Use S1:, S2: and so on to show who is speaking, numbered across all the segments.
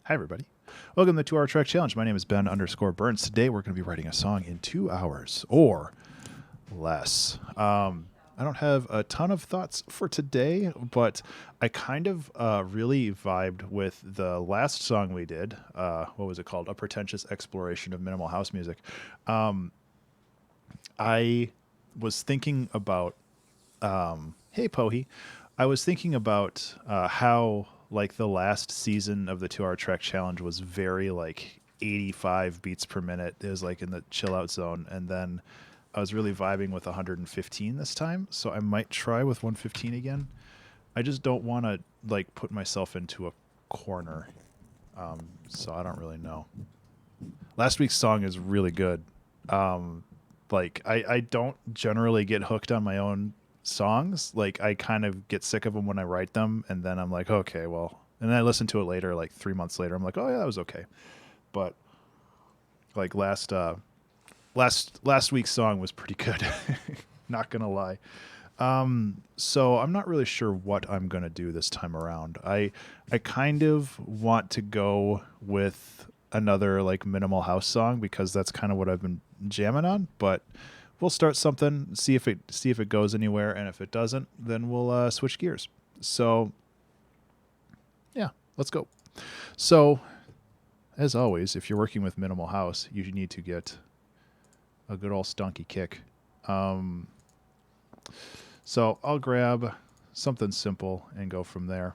S1: Hi, everybody. Welcome to the 2 Hour Track Challenge. My name is Ben_Burns. Today, we're going to be writing a song in 2 hours or less. I don't have a ton of thoughts for today, but I kind of really vibed with the last song we did. What was it called? A Pretentious Exploration of Minimal House Music. I was thinking about, hey, Pohi. I was thinking about how like the last season of the 2 Hour Track Challenge was very like 85 beats per minute. It was like in the chill out zone. And then I was really vibing with 115 this time. So I might try with 115 again. I just don't want to like put myself into a corner. So I don't really know. Last week's song is really good. Like I don't generally get hooked on my own songs. Like I kind of get sick of them when I write them, and then I'm like, okay, well, and then I listen to it later, like 3 months later. I'm like, oh yeah, that was okay. But like last week's song was pretty good. Not gonna lie. So I'm not really sure what I'm gonna do this time around. I kind of want to go with another like minimal house song because that's kind of what I've been jamming on, but we'll start something, see if it goes anywhere, and if it doesn't, then we'll switch gears. So yeah, let's go. So as always, if you're working with minimal house, you need to get a good old stunky kick. So I'll grab something simple and go from there.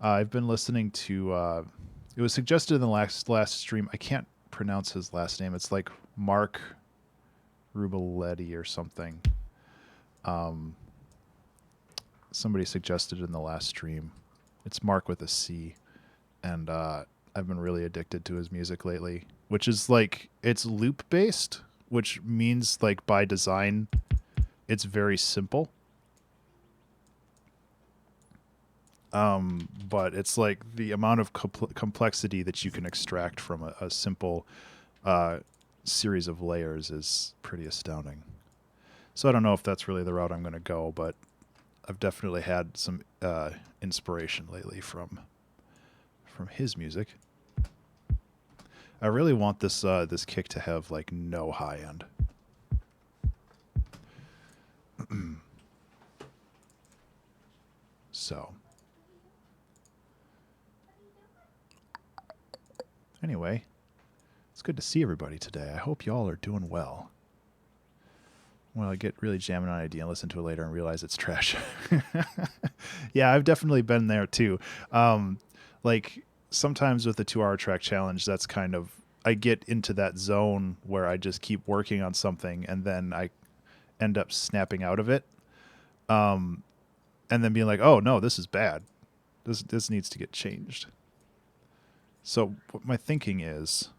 S1: I've been listening to it was suggested in the last stream. I can't pronounce his last name. It's like Mark Rubaletti or something. Somebody suggested in the last stream. It's Mark with a C, and I've been really addicted to his music lately, which is like it's loop based, which means like by design it's very simple. But it's like the amount of complexity that you can extract from a simple series of layers is pretty astounding. So I don't know if that's really the route I'm going to go, but I've definitely had some inspiration lately from his music. I really want this this kick to have like no high end. So anyway, it's good to see everybody today. I hope y'all are doing well. Well, I get really jamming on an idea and listen to it later and realize it's trash. Yeah, I've definitely been there too. Like sometimes with the 2 Hour Track Challenge, that's kind of, I get into that zone where I just keep working on something and then I end up snapping out of it. And then being like, oh no, this is bad. This needs to get changed. So what my thinking is,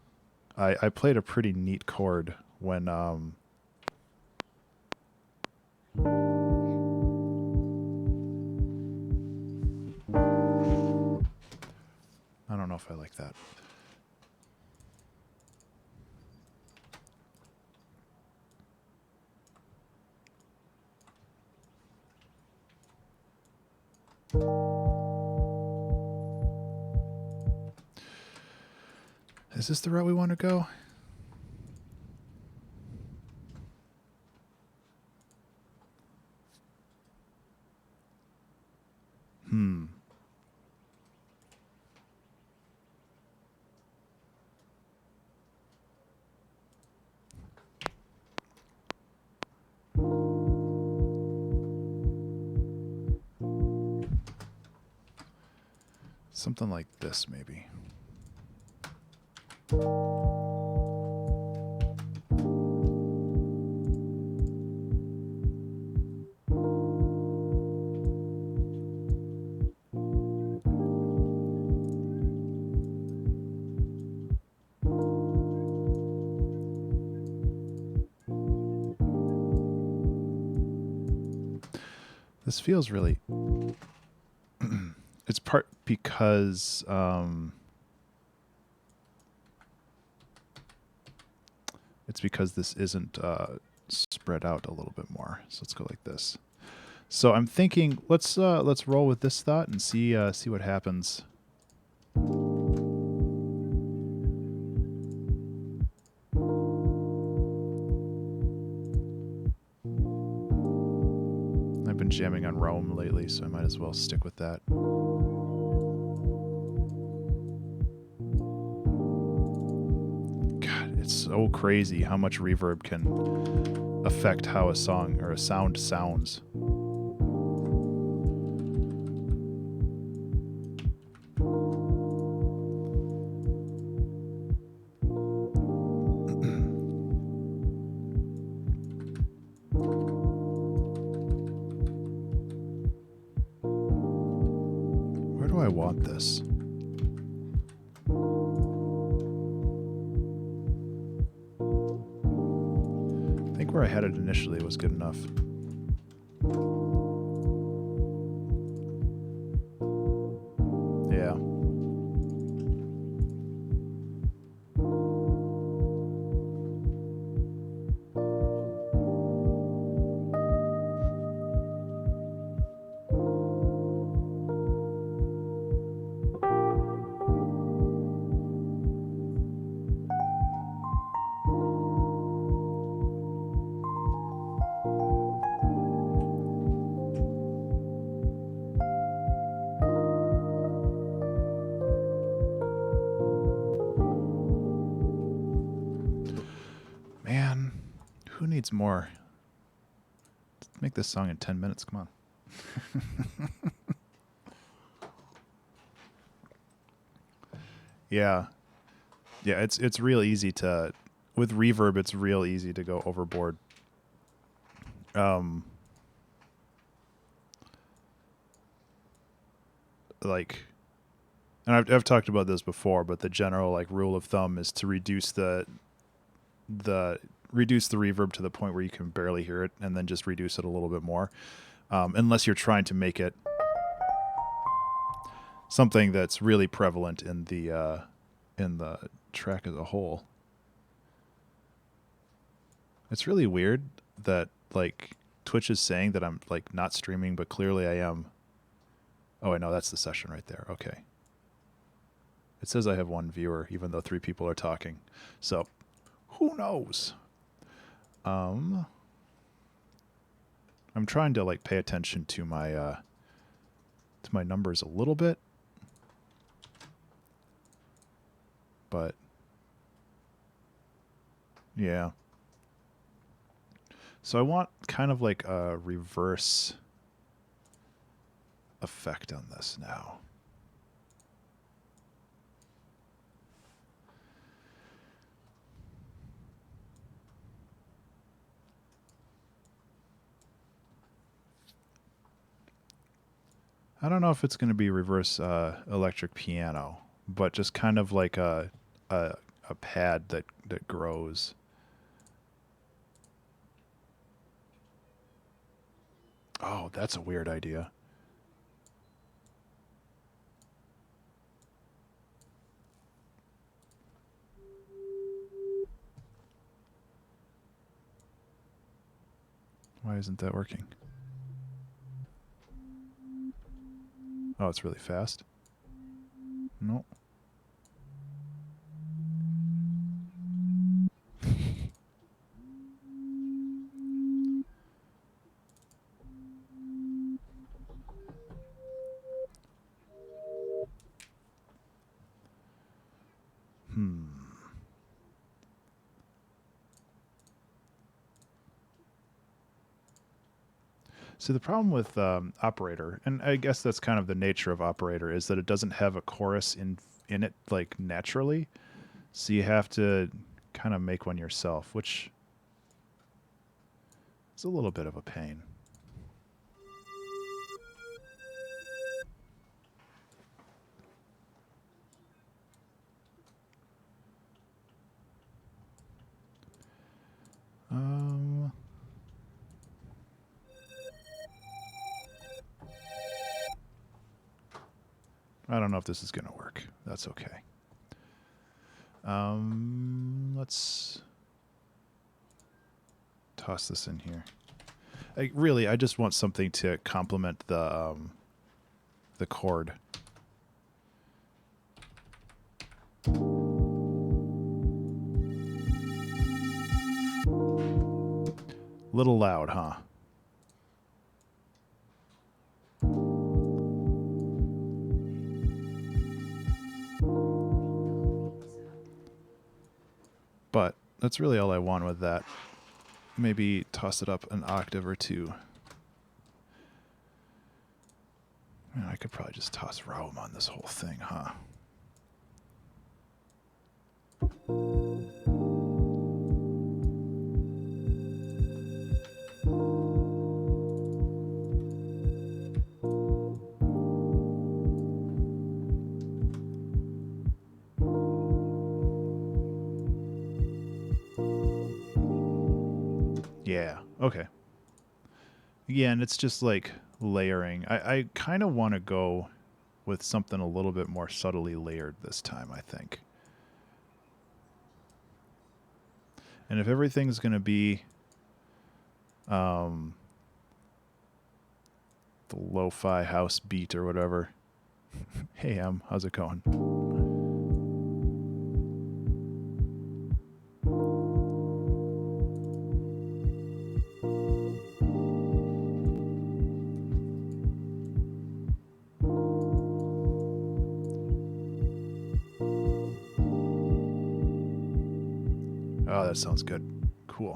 S1: I played a pretty neat chord when I don't know if I like that. Is this the route we want to go? Something like this, maybe. This feels really... It's part because it's because this isn't spread out a little bit more. So let's go like this. So I'm thinking let's roll with this thought and see what happens. jamming on Rome lately, so I might as well stick with that. God, it's so crazy how much reverb can affect how a song or a sound sounds. Where do I want this? I think where I had it initially was good enough. Yeah. Man, who needs more? Let's make this song in 10 minutes. Come on. Yeah. Yeah, it's real easy to, with reverb, it's real easy to go overboard. Like, and I've talked about this before, but the general like rule of thumb is to reduce the reverb to the point where you can barely hear it, and then just reduce it a little bit more, unless you're trying to make it something that's really prevalent in the track as a whole. It's really weird that like Twitch is saying that I'm like not streaming, but clearly I am. Oh, I know that's the session right there. Okay. It says I have one viewer, even though 3 people are talking. So, who knows? I'm trying to like pay attention to my numbers a little bit, but yeah. So I want kind of like a reverse effect on this now. I don't know if it's going to be reverse electric piano, but just kind of like a pad that grows. Oh, that's a weird idea. Why isn't that working? Oh, it's really fast. Nope. So the problem with Operator, and I guess that's kind of the nature of Operator, is that it doesn't have a chorus in it like naturally. So you have to kind of make one yourself, which is a little bit of a pain. I don't know if this is going to work. That's okay. Let's toss this in here. I just want something to complement the chord. Little loud, huh? But that's really all I want with that. Maybe toss it up an octave or two. Man, I could probably just toss Raum on this whole thing, huh? Yeah, okay. Yeah, and it's just like layering. I kind of want to go with something a little bit more subtly layered this time, I think. And if everything's going to be the lo-fi house beat or whatever. Hey, Em, how's it going? Oh, that sounds good. Cool.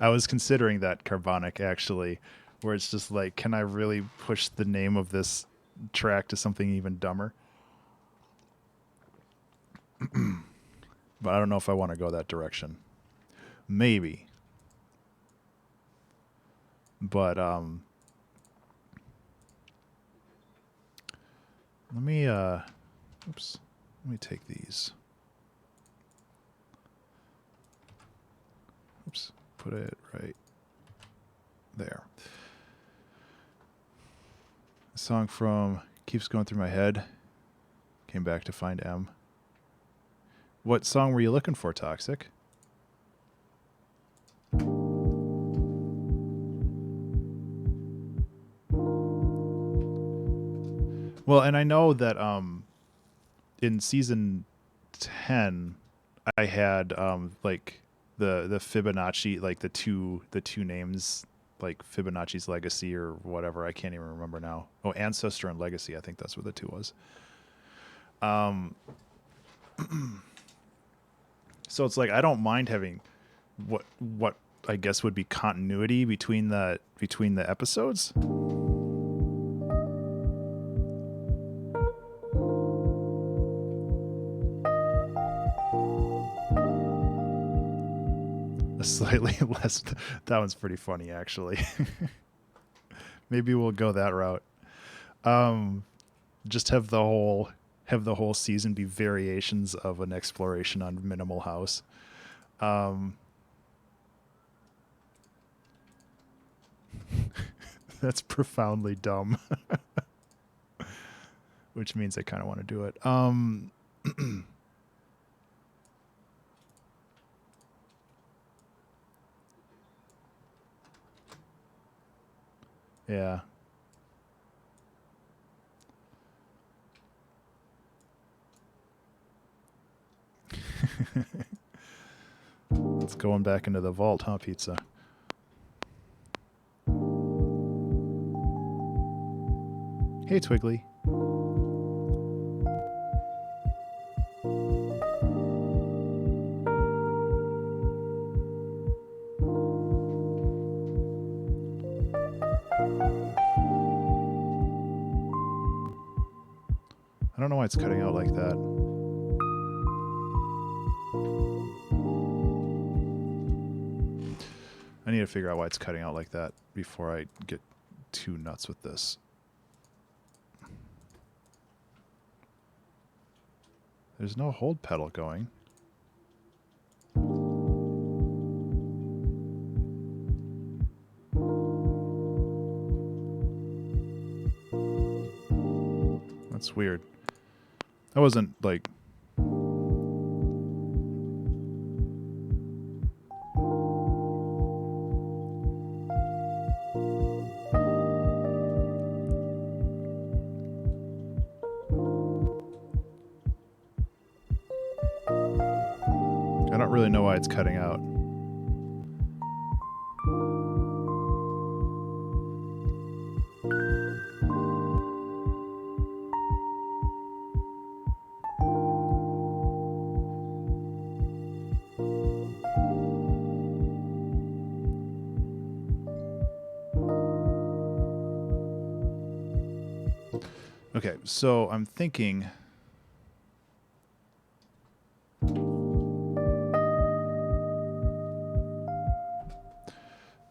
S1: I was considering that carbonic actually, where it's just like, can I really push the name of this track to something even dumber? But I don't know if I want to go that direction. Maybe. But let me oops. Let me take these. Oops. Put it right there. A song from keeps going through my head. Came back to find M. What song were you looking for, Toxic? Well, and I know that in season 10 I had like the Fibonacci, like the two names, like Fibonacci's Legacy or whatever. I can't even remember now. Oh, Ancestor and Legacy. I think that's what the two was. So it's like I don't mind having what I guess would be continuity between the episodes. A slightly less. That one's pretty funny, actually. Maybe we'll go that route. Just have the whole season be variations of an exploration on minimal house. That's profoundly dumb. Which means I kind of want to do it. Yeah. It's going back into the vault, huh, Pizza? Hey, Twiggly. I don't know why it's cutting out like that. I need to figure out why it's cutting out like that before I get too nuts with this. There's no hold pedal going. That's weird. That wasn't like... I don't really know why it's cutting out. Okay, so I'm thinking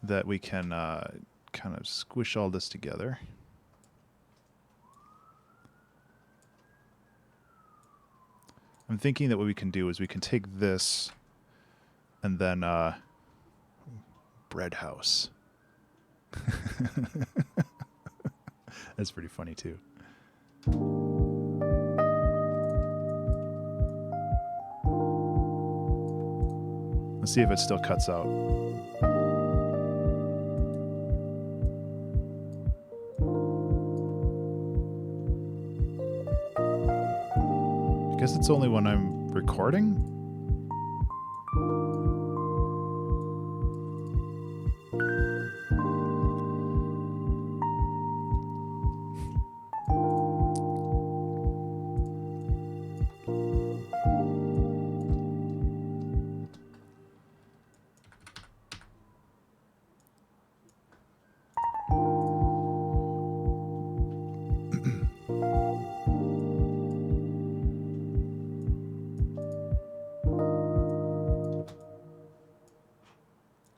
S1: that we can kind of squish all this together. I'm thinking that what we can do is we can take this and then bread house. That's pretty funny too. Let's see if it still cuts out. I guess it's only when I'm recording.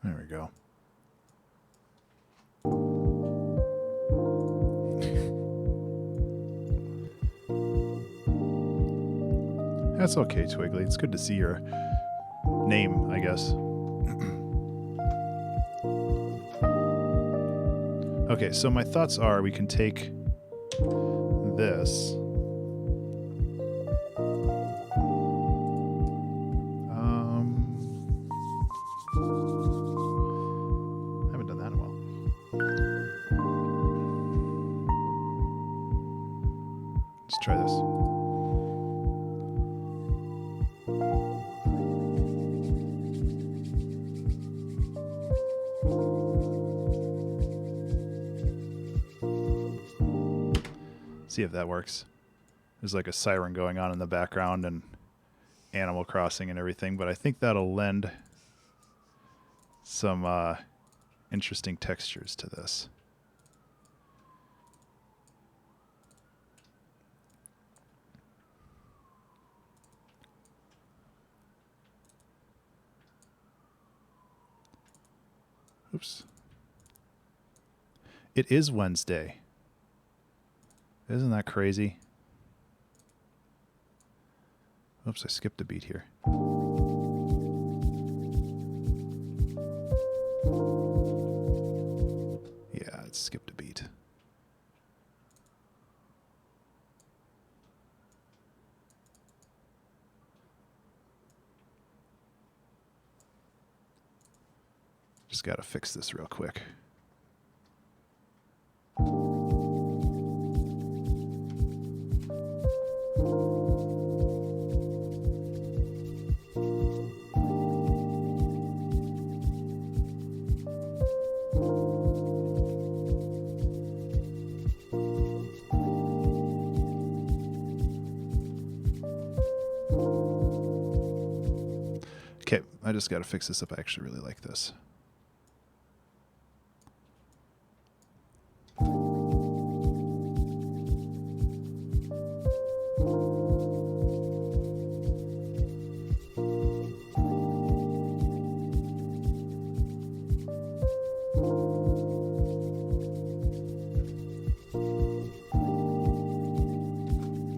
S1: There we go. That's okay, Twiggly. It's good to see your name, I guess. Okay, so my thoughts are we can take this. I haven't done that in a while. Let's try this. See if that works. There's like a siren going on in the background and Animal Crossing and everything, but I think that'll lend some interesting textures to this. Oops. It is Wednesday. Isn't that crazy? Oops, I skipped a beat here. Yeah, it skipped a beat. Just gotta fix this real quick. Okay, I just got to fix this up. I actually really like this.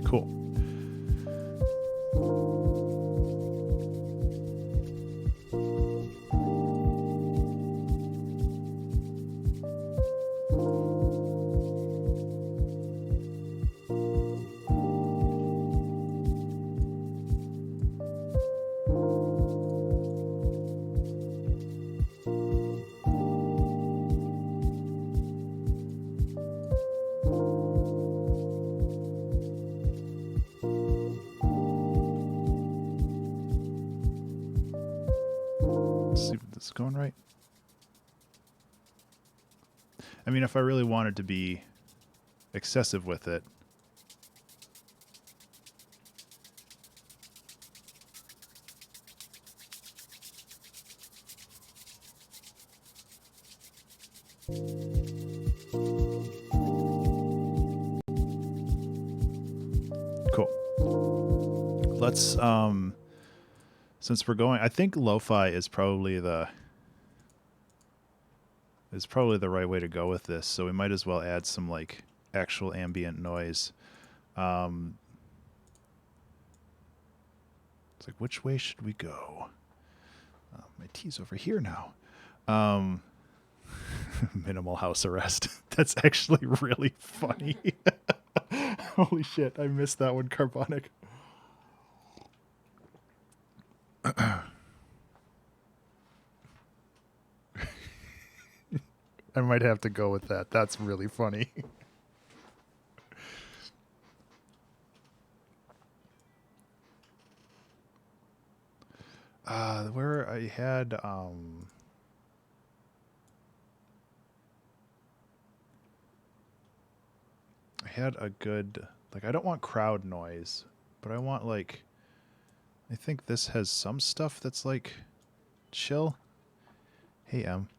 S1: Cool. this going right? I mean, if I really wanted to be excessive with it, cool. Let's since we're going, I think lo-fi is probably the right way to go with this. So we might as well add some like actual ambient noise. It's like, which way should we go? My T's over here now. Minimal house arrest. That's actually really funny. Holy shit, I missed that one, Carbonic. I might have to go with that. That's really funny. Where I had a good, like, I don't want crowd noise, but I want, like, I think this has some stuff that's like chill. Hey, M.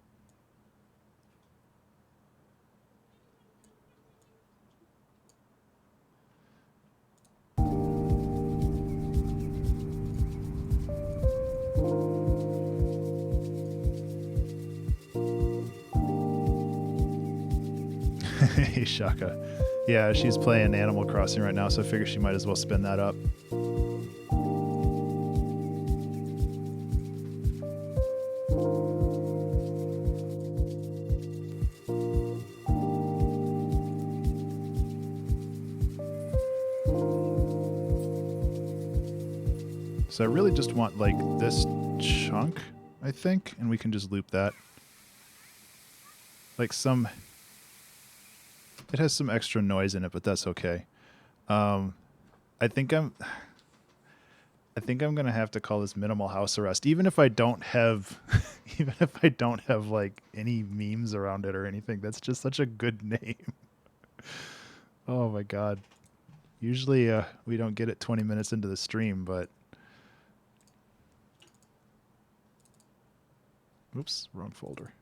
S1: Hey, Shaka. Yeah, she's playing Animal Crossing right now, so I figure she might as well spin that up. So I really just want, like, this chunk, I think, and we can just loop that. Like some... It has some extra noise in it, but that's okay. I think I'm gonna have to call this minimal house arrest, even if I don't have, like any memes around it or anything. That's just such a good name. Oh my god. Usually we don't get it 20 minutes into the stream, but oops, wrong folder.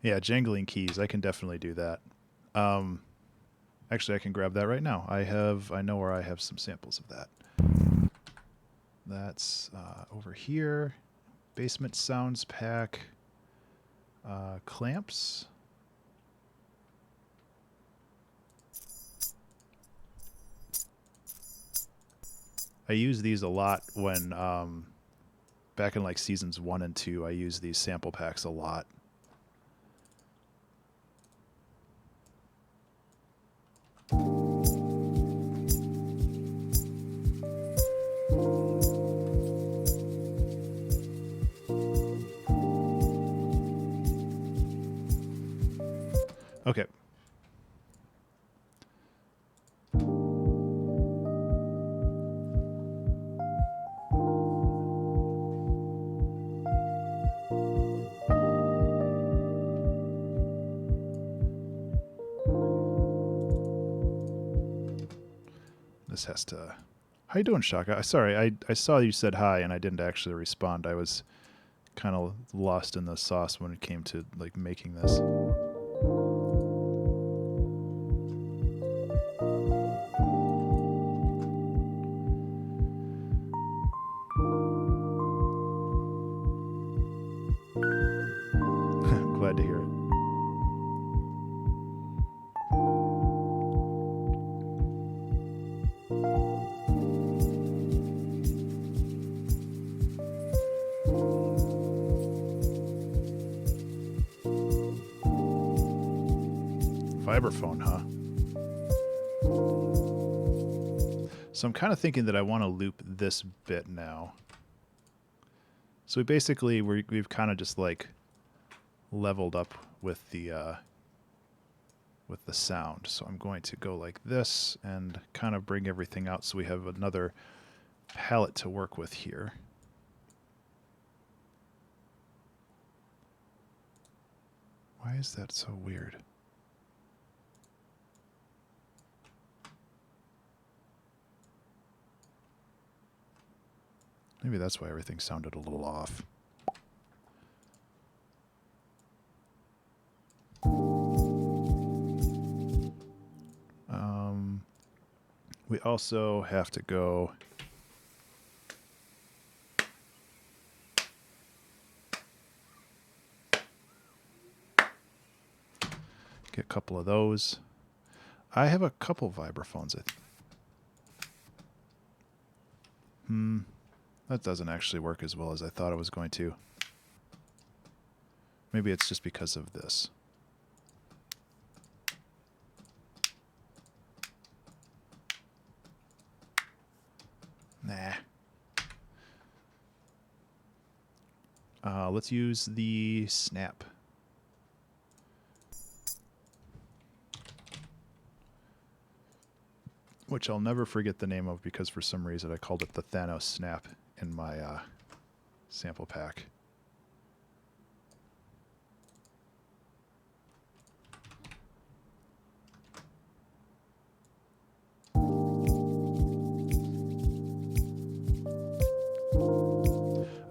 S1: Yeah, jangling keys. I can definitely do that. Actually, I can grab that right now. I know where I have some samples of that. That's over here. Basement Sounds Pack. Clamps. I use these a lot when, back in like seasons 1 and 2, I use these sample packs a lot. Okay. This has to... How you doing, Shaka? Sorry, I saw you said hi and I didn't actually respond. I was kind of lost in the sauce when it came to like making this. Glad to hear it. Vibraphone, huh? So I'm kind of thinking that I want to loop this bit now. So we've kind of just like leveled up with the with the sound. So I'm going to go like this and kind of bring everything out so we have another palette to work with here. Why is that so weird? Maybe that's why everything sounded a little off. We also have to go get a couple of those. I have a couple vibraphones. That doesn't actually work as well as I thought it was going to. Maybe it's just because of this. Nah. Let's use the snap. Which I'll never forget the name of because for some reason I called it the Thanos snap in my sample pack.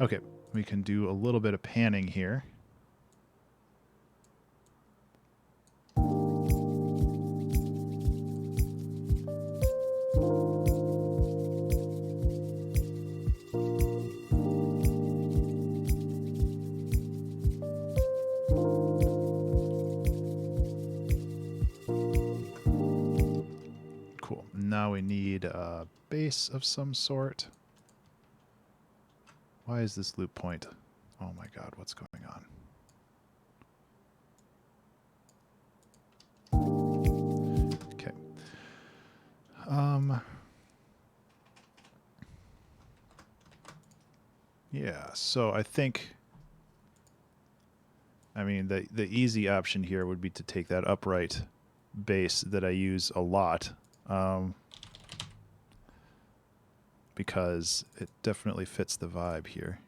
S1: Okay, we can do a little bit of panning here. Cool. Now we need a bass of some sort. Why is this loop point? Oh my god, what's going on? Okay. Yeah, so I think, I mean, the easy option here would be to take that upright bass that I use a lot, because it definitely fits the vibe here.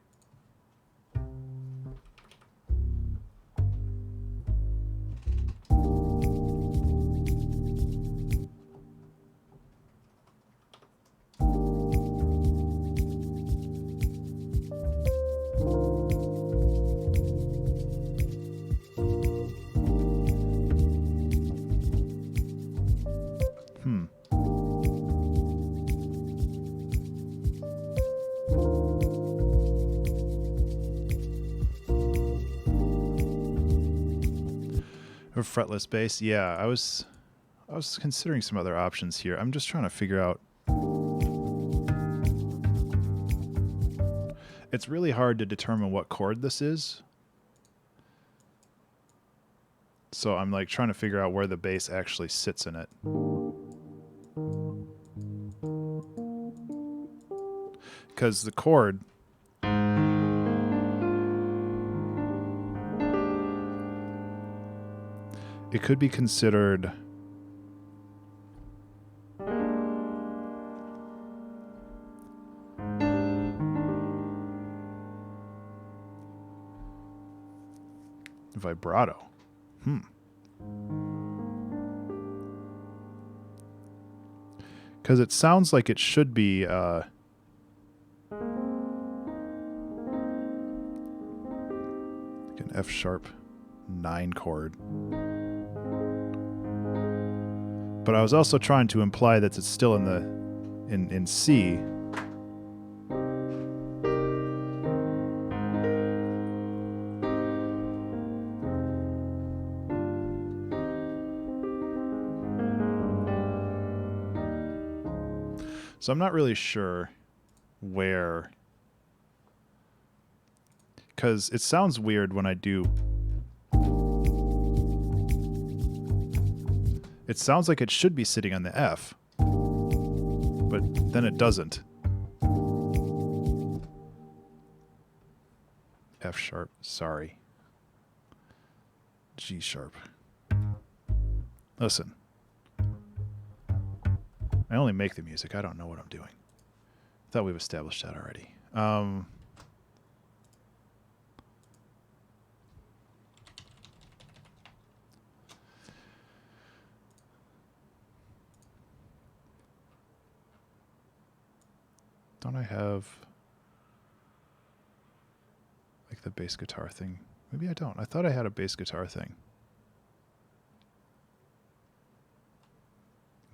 S1: Or fretless bass. Yeah, I was considering some other options here. I'm just trying to figure out. It's really hard to determine what chord this is. So I'm like trying to figure out where the bass actually sits in it. Because the chord, it could be considered vibrato. Because it sounds like it should be like an F sharp 9 chord. But I was also trying to imply that it's still in the in C. So I'm not really sure where, because it sounds weird when I do. It sounds like it should be sitting on the F, but then it doesn't. F sharp, sorry. G sharp. Listen. I only make the music. I don't know what I'm doing. I thought we've established that already. Don't I have like the bass guitar thing? Maybe I don't. I thought I had a bass guitar thing.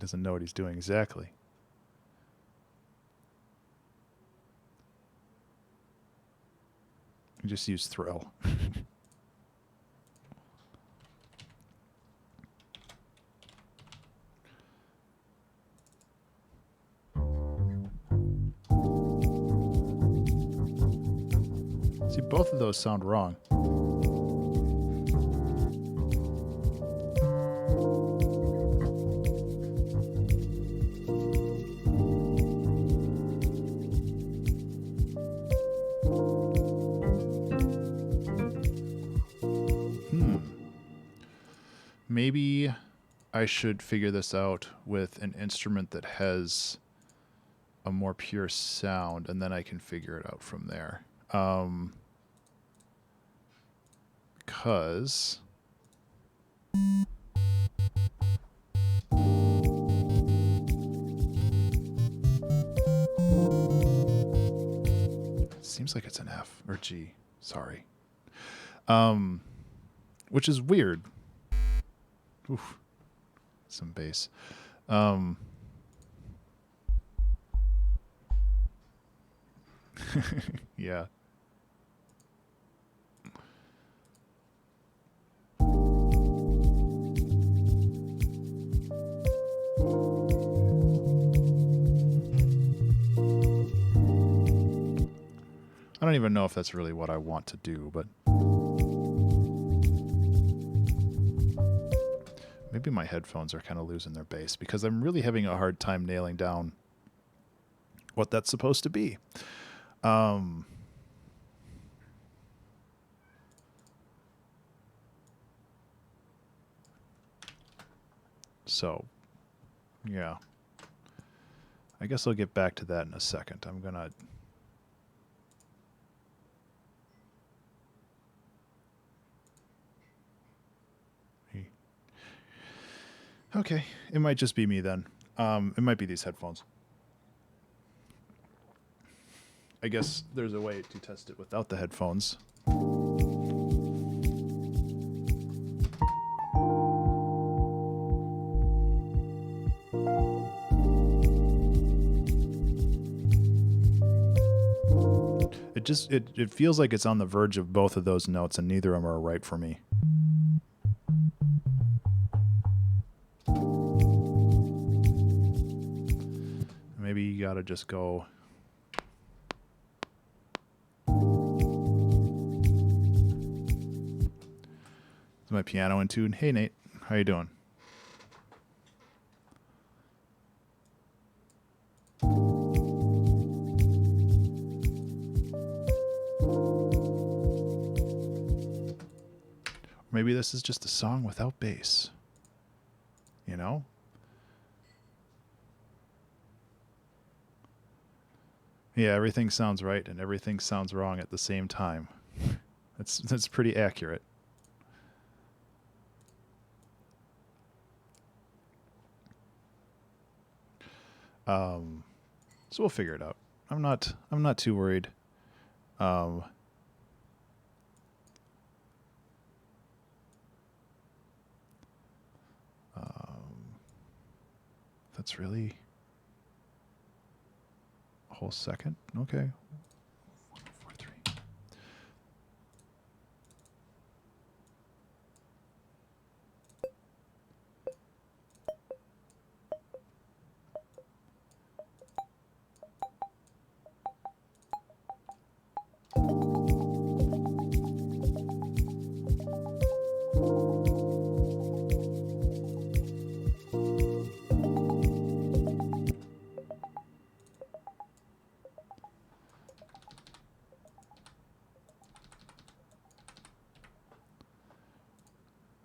S1: Doesn't know what he's doing exactly. You just use thrill. See, both of those sound wrong. Maybe I should figure this out with an instrument that has a more pure sound, and then I can figure it out from there. Because it seems like it's an F or G. Sorry. Which is weird. Oof. Some bass. Yeah. I don't even know if that's really what I want to do, but maybe my headphones are kind of losing their bass because I'm really having a hard time nailing down what that's supposed to be. So, yeah. I guess I'll get back to that in a second. I'm going to... Okay, it might just be me then. It might be these headphones. I guess there's a way to test it without the headphones. It feels like it's on the verge of both of those notes, and neither of them are right for me. Maybe you gotta just go. Is my piano in tune? Hey Nate, how you doing? Maybe this is just a song without bass. You know? Yeah, everything sounds right and everything sounds wrong at the same time. That's pretty accurate. So we'll figure it out. I'm not too worried. That's really a whole second. Okay. 1, 4, 3.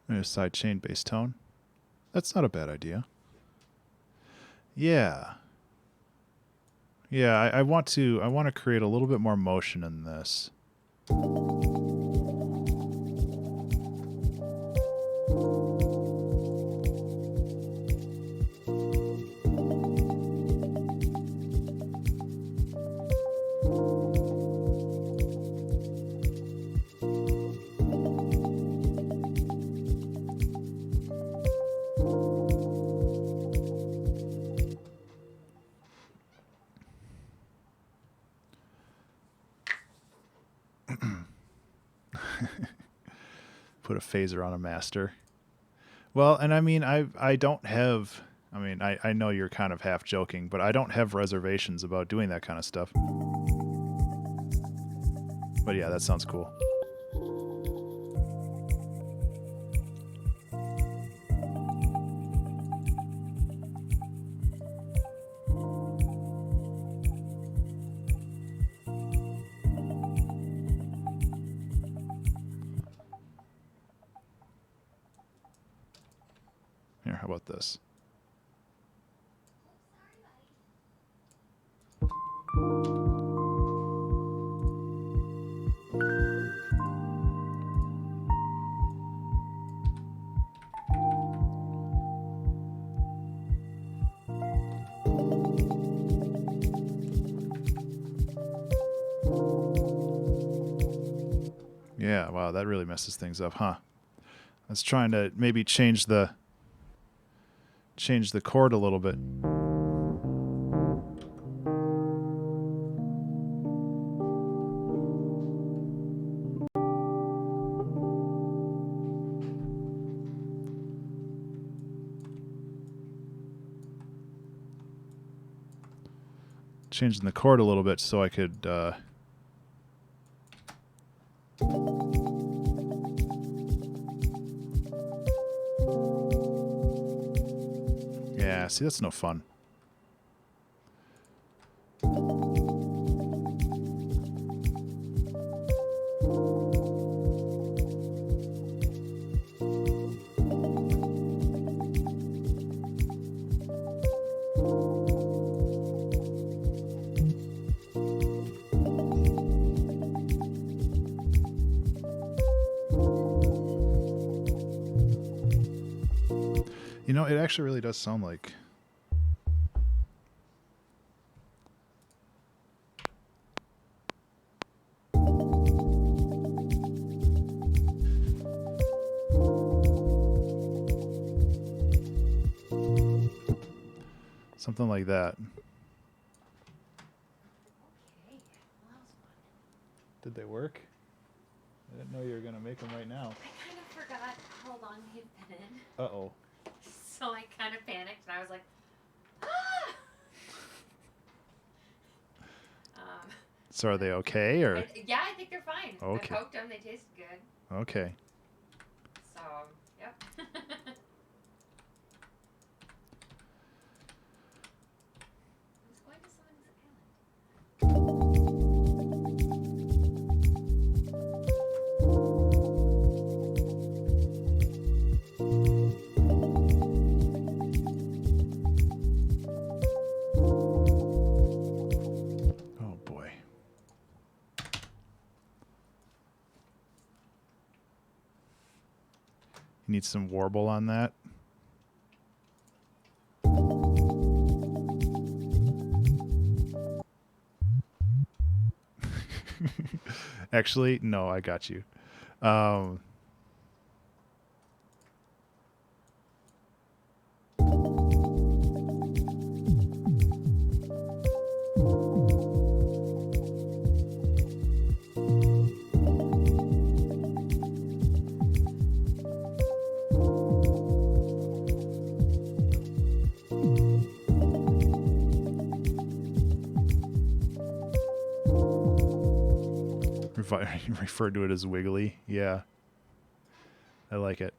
S1: There's side chain bass tone. That's not a bad idea. Yeah. Yeah, I want to create a little bit more motion in this. Put a phaser on a master. Well, and I mean, I don't have, I mean, I know you're kind of half joking, but I don't have reservations about doing that kind of stuff. But yeah, that sounds cool. Here, how about this? Yeah, wow, that really messes things up, huh? I was trying to maybe change the chord a little bit. Changing the chord a little bit so I could yeah, see, that's no fun. You know, it actually really does sound like something like that.
S2: Okay, well, that was fun.
S1: Did they work? I didn't know you were going to make them right now.
S2: I kind of forgot how long they've been in.
S1: Uh-oh.
S2: So I kind of panicked and I was like, ah!
S1: So are they okay, or?
S2: Yeah, I think they're fine.
S1: Okay.
S2: I poked them, they tasted good.
S1: Okay.
S2: So, yep. I was going to summon this island.
S1: Oh boy. You need some warble on that. Actually, no, I got you. Refer to it as wiggly. Yeah. I like it.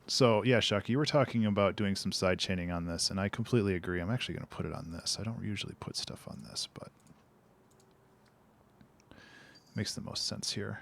S1: So yeah, Shaka, you were talking about doing some side chaining on this, and I completely agree. I'm actually going to put it on this. I don't usually put stuff on this, but it makes the most sense here.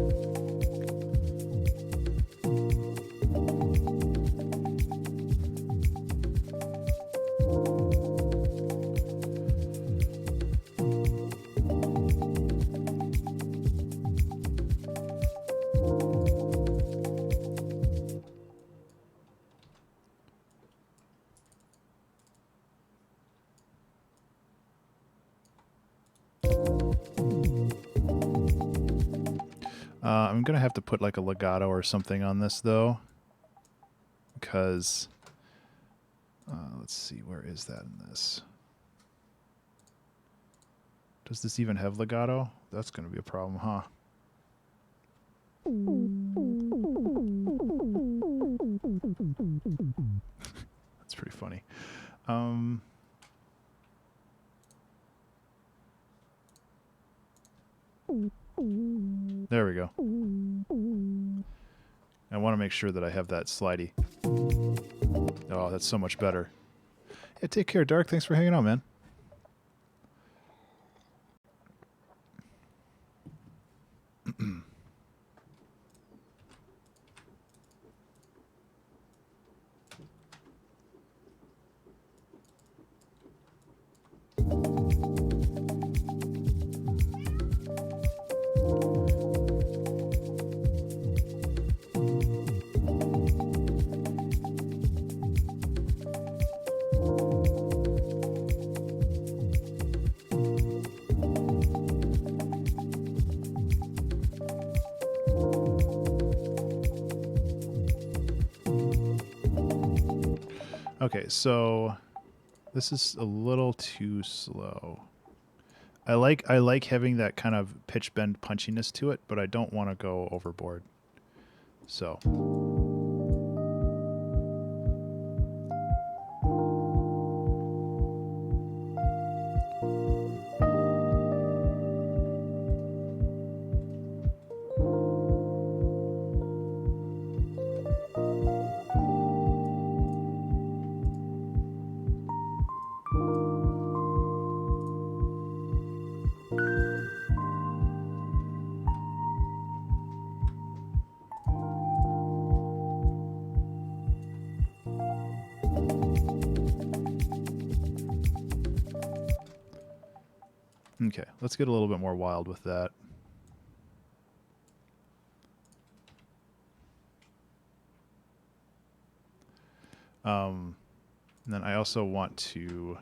S1: I'm going to have to put like a legato or something on this though, because let's see, where is that in this? Does this even have legato? That's going to be a problem, huh? That's pretty funny. There we go. I want to make sure that I have that slidey. Oh, that's so much better. Yeah, take care, Dark. Thanks for hanging out, man. Okay, so this is a little too slow. I like having that kind of pitch bend punchiness to it, but I don't want to go overboard. So okay, let's get a little bit more wild with that. And then I also want to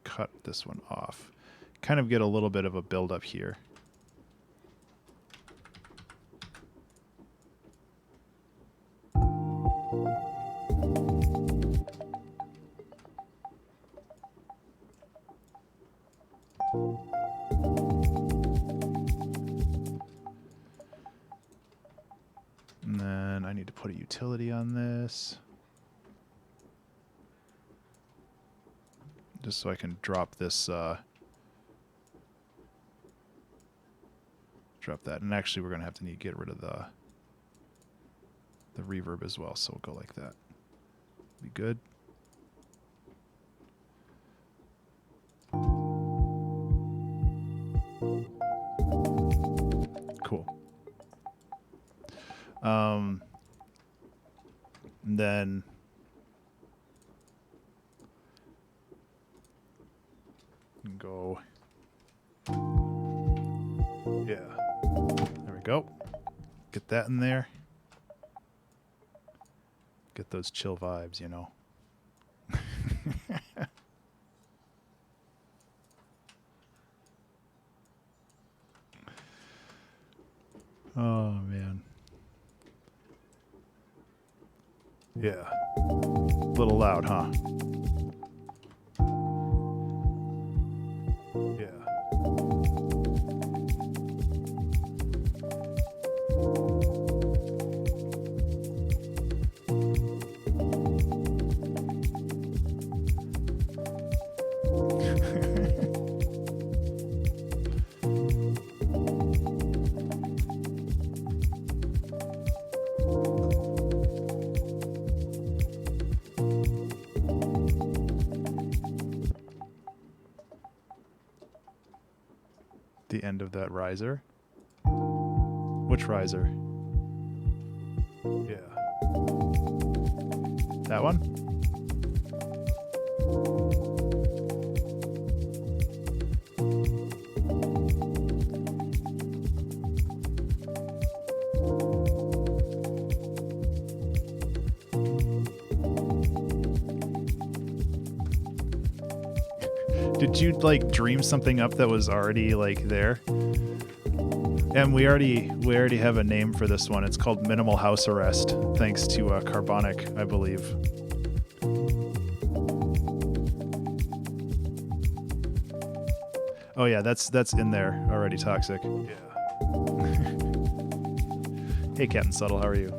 S1: cut this one off. Kind of get a little bit of a build up here. And then I need to put a utility on this. Just so I can drop this, drop that. And actually we're going to have to need to get rid of the reverb as well. So we'll go like that. Be good. Cool. And then go. Yeah. There we go. Get that in there. Get those chill vibes, you know. Oh, man. Yeah. A little loud, huh? Yeah. The end of that riser. Which riser? Yeah. That one? Did you like dream something up that was already like there? And we already have a name for this one. It's called Minimal House Arrest, thanks to Carbonic, I believe. Oh yeah, that's in there already. Toxic. Yeah. Hey, Captain Subtle, how are you?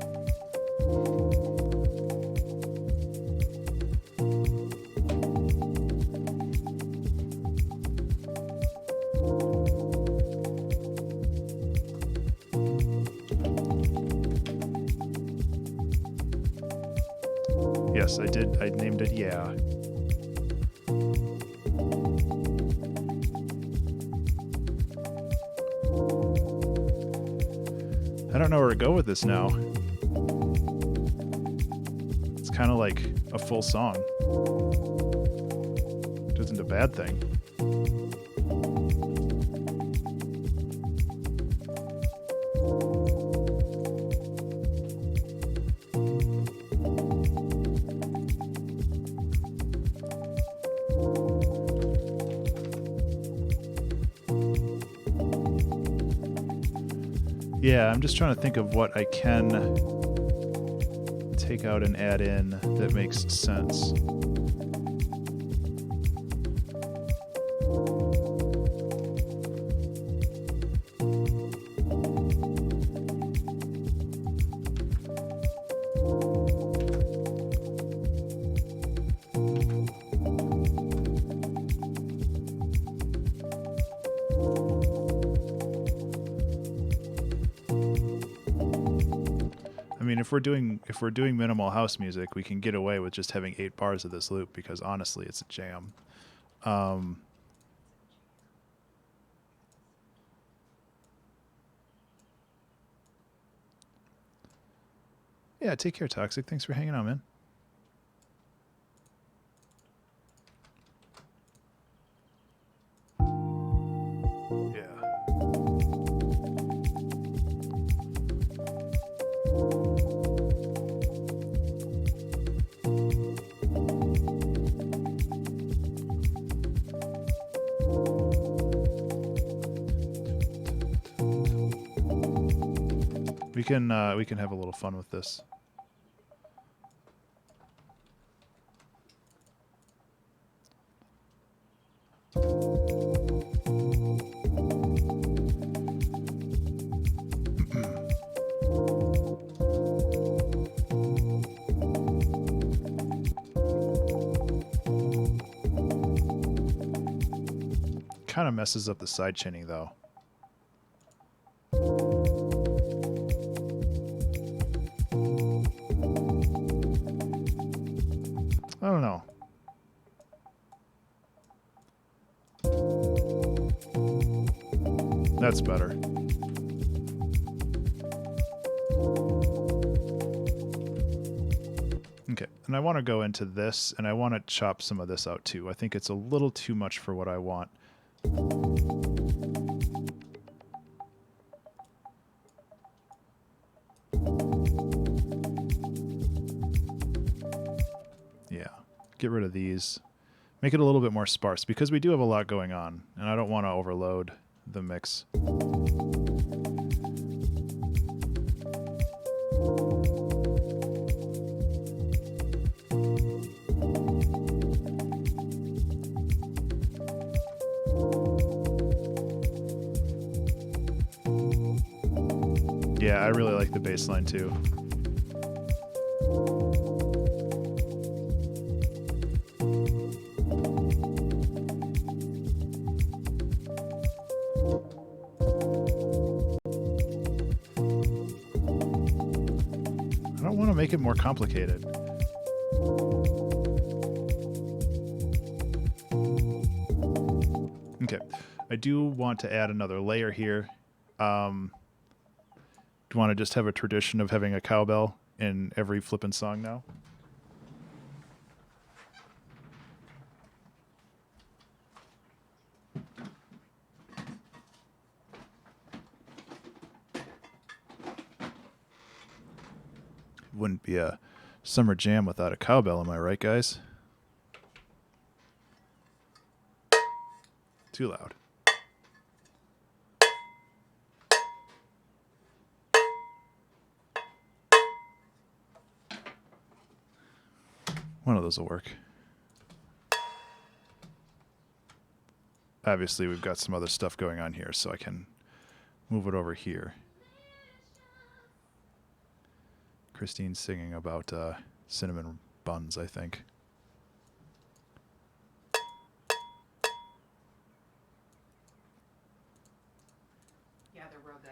S1: Yes, I did. I named it. Yeah. I don't know where to go with this now. It's kind of like a full song. It isn't a bad thing. Yeah, I'm just trying to think of what I can take out and add in that makes sense. I mean, if we're doing minimal house music, we can get away with just having 8 bars of this loop because honestly, it's a jam. Yeah, take care, Toxic. Thanks for hanging out, man. We can have a little fun with this. Kind of messes up the side chinning though. I don't know. That's better. Okay, and I want to go into this, and I want to chop some of this out too. I think it's a little too much for what I want. Yeah, get rid of these. Make it a little bit more sparse because we do have a lot going on, and I don't want to overload the mix. Yeah, I really like the bass line too. I don't want to make it more complicated. Okay, I do want to add another layer here. Do you want to just have a tradition of having a cowbell in every flippin' song now? Wouldn't be a summer jam without a cowbell, am I right, guys? Too loud. One of those will work. Obviously, we've got some other stuff going on here, so I can move it over here. Christine's singing about cinnamon buns, I think.
S3: Yeah, they're real good.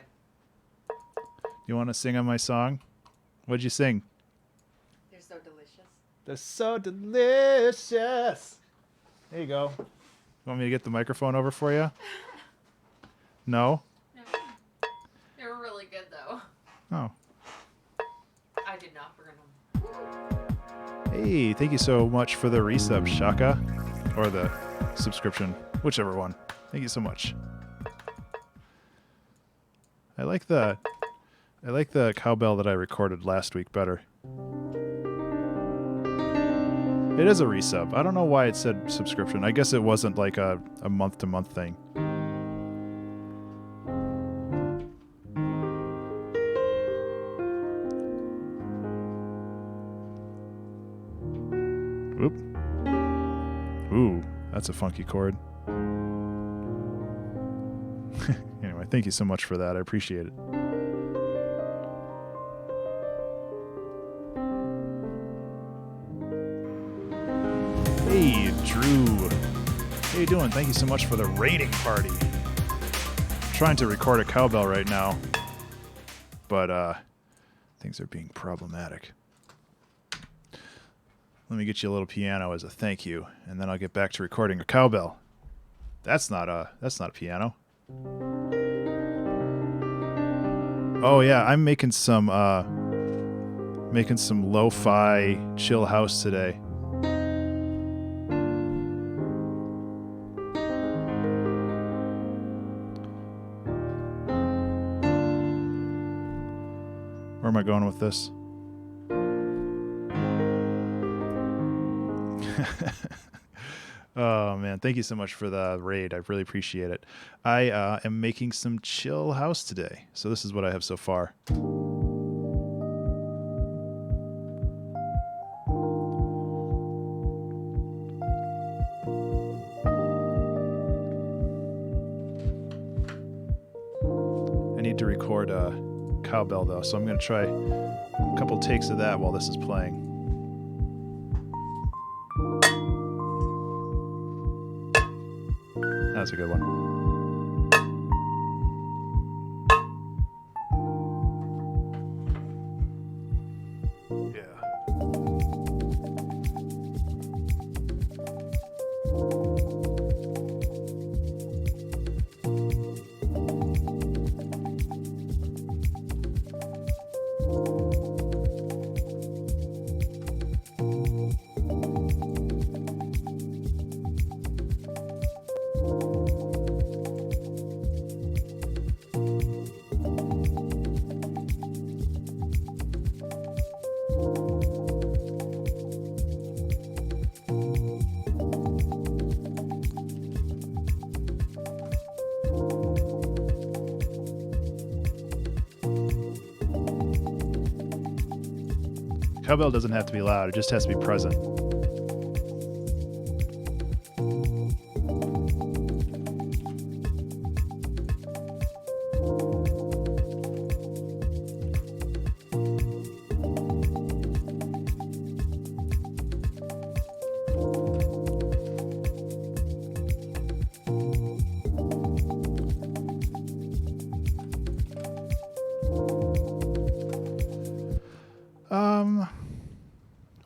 S1: You want to sing on my song? What'd you sing?
S3: They're so delicious.
S1: They're so delicious. There you go. You want me to get the microphone over for you? No?
S3: No. They were really good, though.
S1: Oh.
S3: I did not burn them.
S1: Hey, thank you so much for the resub, Shaka. Or the subscription. Whichever one. Thank you so much. I like the cowbell that I recorded last week better. It is a resub. I don't know why it said subscription. I guess it wasn't like a month-to-month thing. Oop. Ooh, that's a funky chord. Anyway, thank you so much for that. I appreciate it. Hey, Drew. How you doing? Thank you so much for the raiding party. I'm trying to record a cowbell right now, but things are being problematic. Let me get you a little piano as a thank you, and then I'll get back to recording a cowbell. That's not a piano. Oh yeah, I'm making some lo-fi chill house today. Where am I going with this? Oh man, thank you so much for the raid. I really appreciate it. I am making some chill house today. So this is what I have so far. I need to record a cowbell though, so I'm going to try a couple takes of that while this is playing. That's a good one. Cowbell doesn't have to be loud, it just has to be present.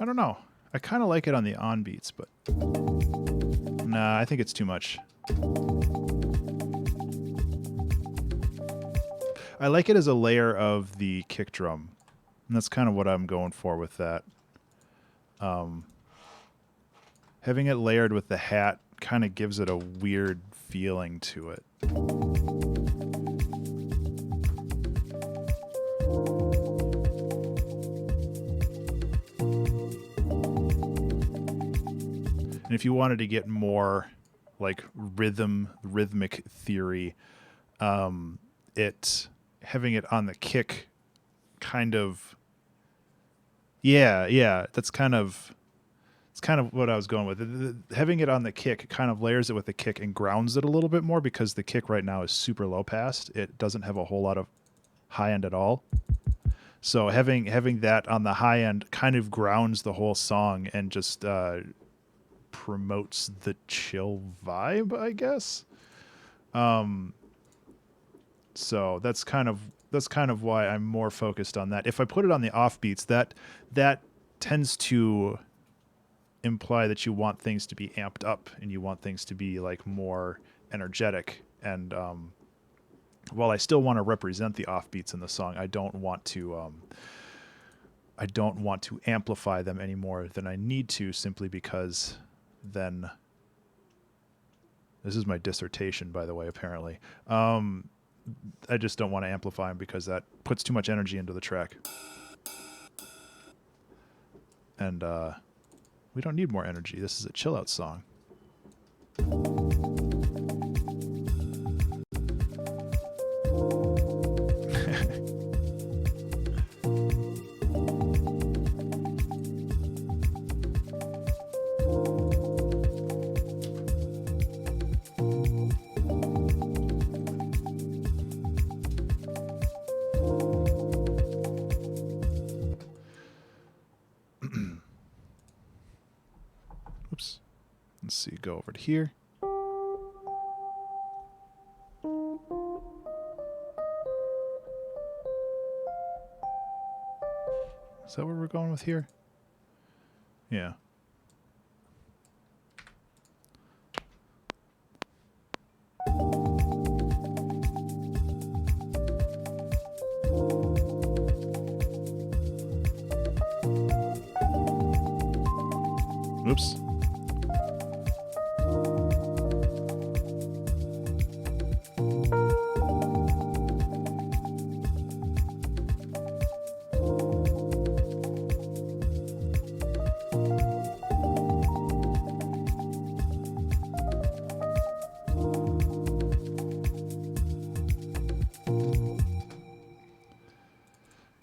S1: I don't know. I kind of like it on the on beats, but nah, I think it's too much. I like it as a layer of the kick drum, and that's kind of what I'm going for with that. Having it layered with the hat kind of gives it a weird feeling to it. And if you wanted to get more like rhythmic theory, it having it on the kick kind of, yeah, that's kind of, it's kind of what I was going with. Having it on the kick kind of layers it with the kick and grounds it a little bit more, because the kick right now is super low passed. It doesn't have a whole lot of high end at all. So having that on the high end kind of grounds the whole song and just promotes the chill vibe, I guess. So that's kind of why I'm more focused on that. If I put it on the offbeats, that tends to imply that you want things to be amped up and you want things to be like more energetic. And while I still want to represent the offbeats in the song, I don't want to amplify them any more than I need to, simply because then, this is my dissertation, by the way, apparently. I just don't want to amplify them because that puts too much energy into the track. And we don't need more energy. This is a chill out song. Oops. Let's see, go over to here. Is that where we're going with here? Yeah. Oops.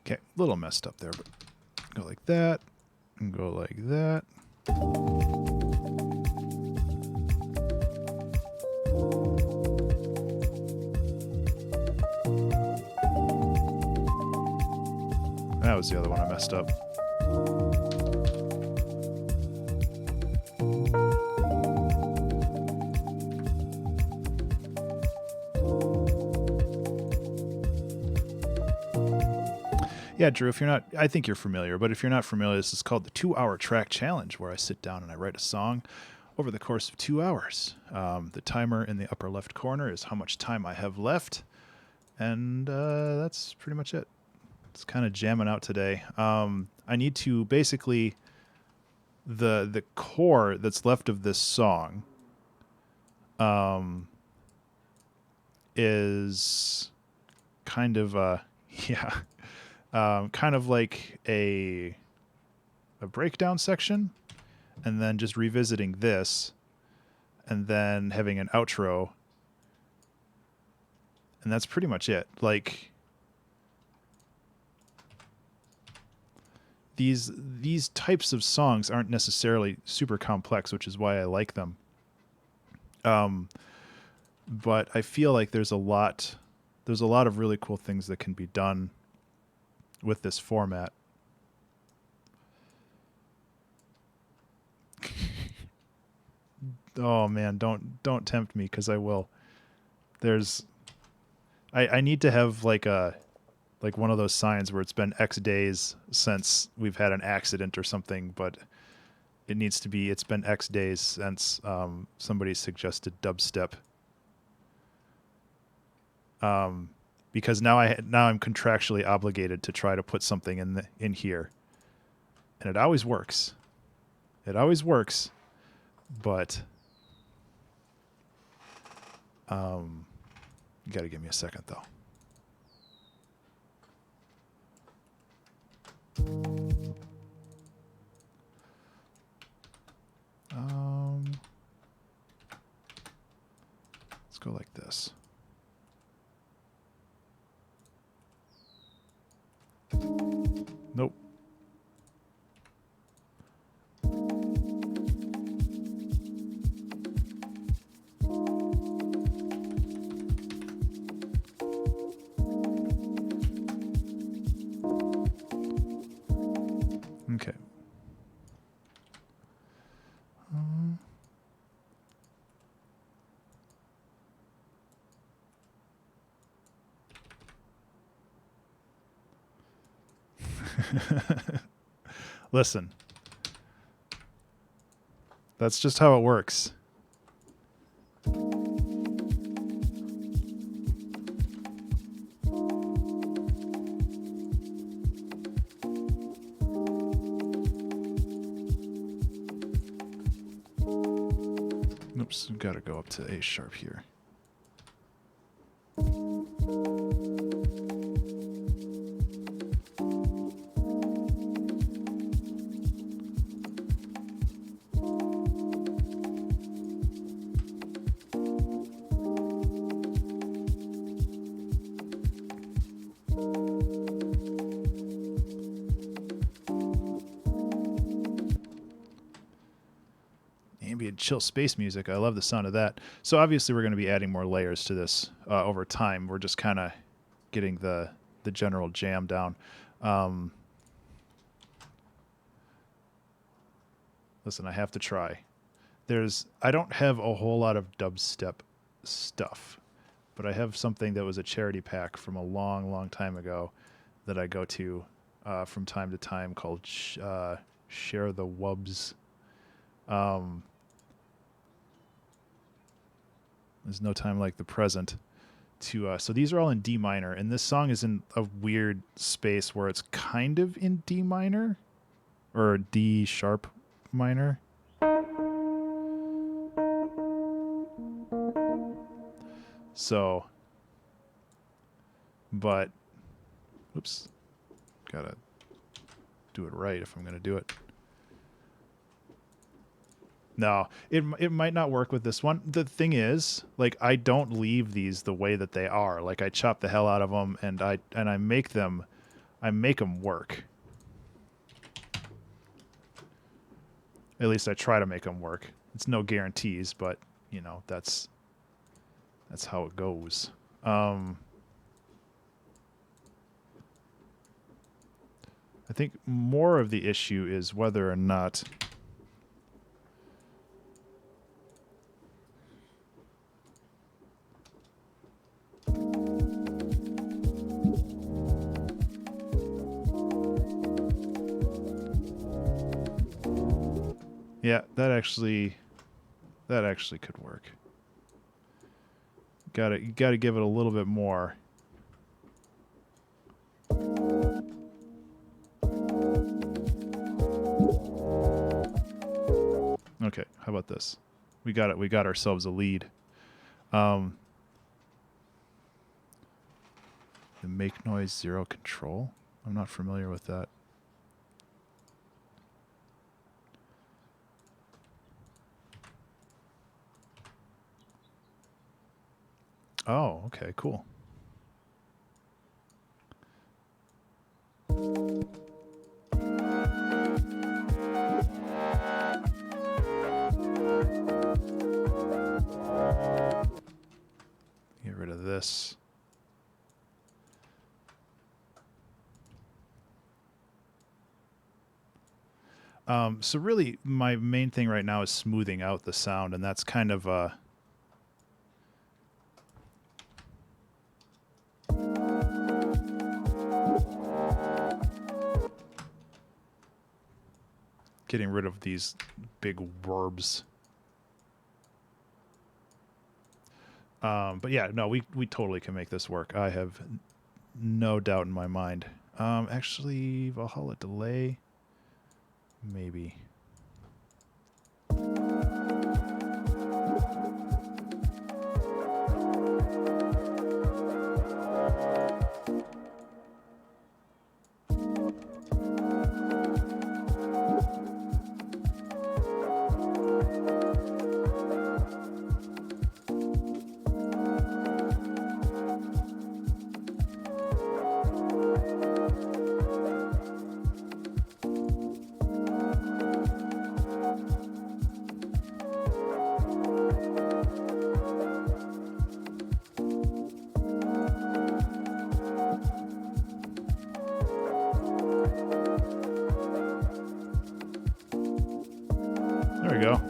S1: Okay, a little messed up there, but go like that, and go like that. That was the other one I messed up. Yeah, Drew, if you're not, I think you're familiar, but if you're not familiar, this is called the 2-hour track challenge, where I sit down and I write a song over the course of 2 hours. The timer in the upper left corner is how much time I have left, and that's pretty much it. It's kind of jamming out today. I need to basically, the core that's left of this song is kind of yeah. Kind of like a breakdown section, and then just revisiting this, and then having an outro, and that's pretty much it. Like, these types of songs aren't necessarily super complex, which is why I like them. But I feel like there's a lot of really cool things that can be done with this format. Oh man, don't tempt me, because I will. I need to have like one of those signs where it's been X days since we've had an accident or something, but it needs to be, it's been X days since somebody suggested dubstep. Because now I'm contractually obligated to try to put something in here, and it always works. It always works, but you got to give me a second though. go like this. Nope. Okay. Listen. That's just how it works. Oops, got to go up to A sharp here. Ambient chill space music. I love the sound of that. So obviously we're going to be adding more layers to this over time. We're just kind of getting the general jam down. Listen, I have to try. I don't have a whole lot of dubstep stuff, but I have something that was a charity pack from a long, long time ago that I go to from time to time called Share the Wubs. There's no time like the present to so these are all in D minor, and this song is in a weird space where it's kind of in D minor or D sharp minor. So, but oops, gotta do it right if I'm gonna do it. No, it might not work with this one. The thing is, like, I don't leave these the way that they are. Like, I chop the hell out of them, and I make them work. At least I try to make them work. It's no guarantees, but you know that's how it goes. I think more of the issue is whether or not. Yeah, that actually could work. You gotta give it a little bit more. Okay, how about this? We got it. We got ourselves a lead. The make noise zero control. I'm not familiar with that. Oh, okay, cool. Get rid of this. So really, my main thing right now is smoothing out the sound, and that's kind of getting rid of these big verbs. But yeah, no, we totally can make this work. I have no doubt in my mind. Actually, Valhalla Delay, maybe. we go.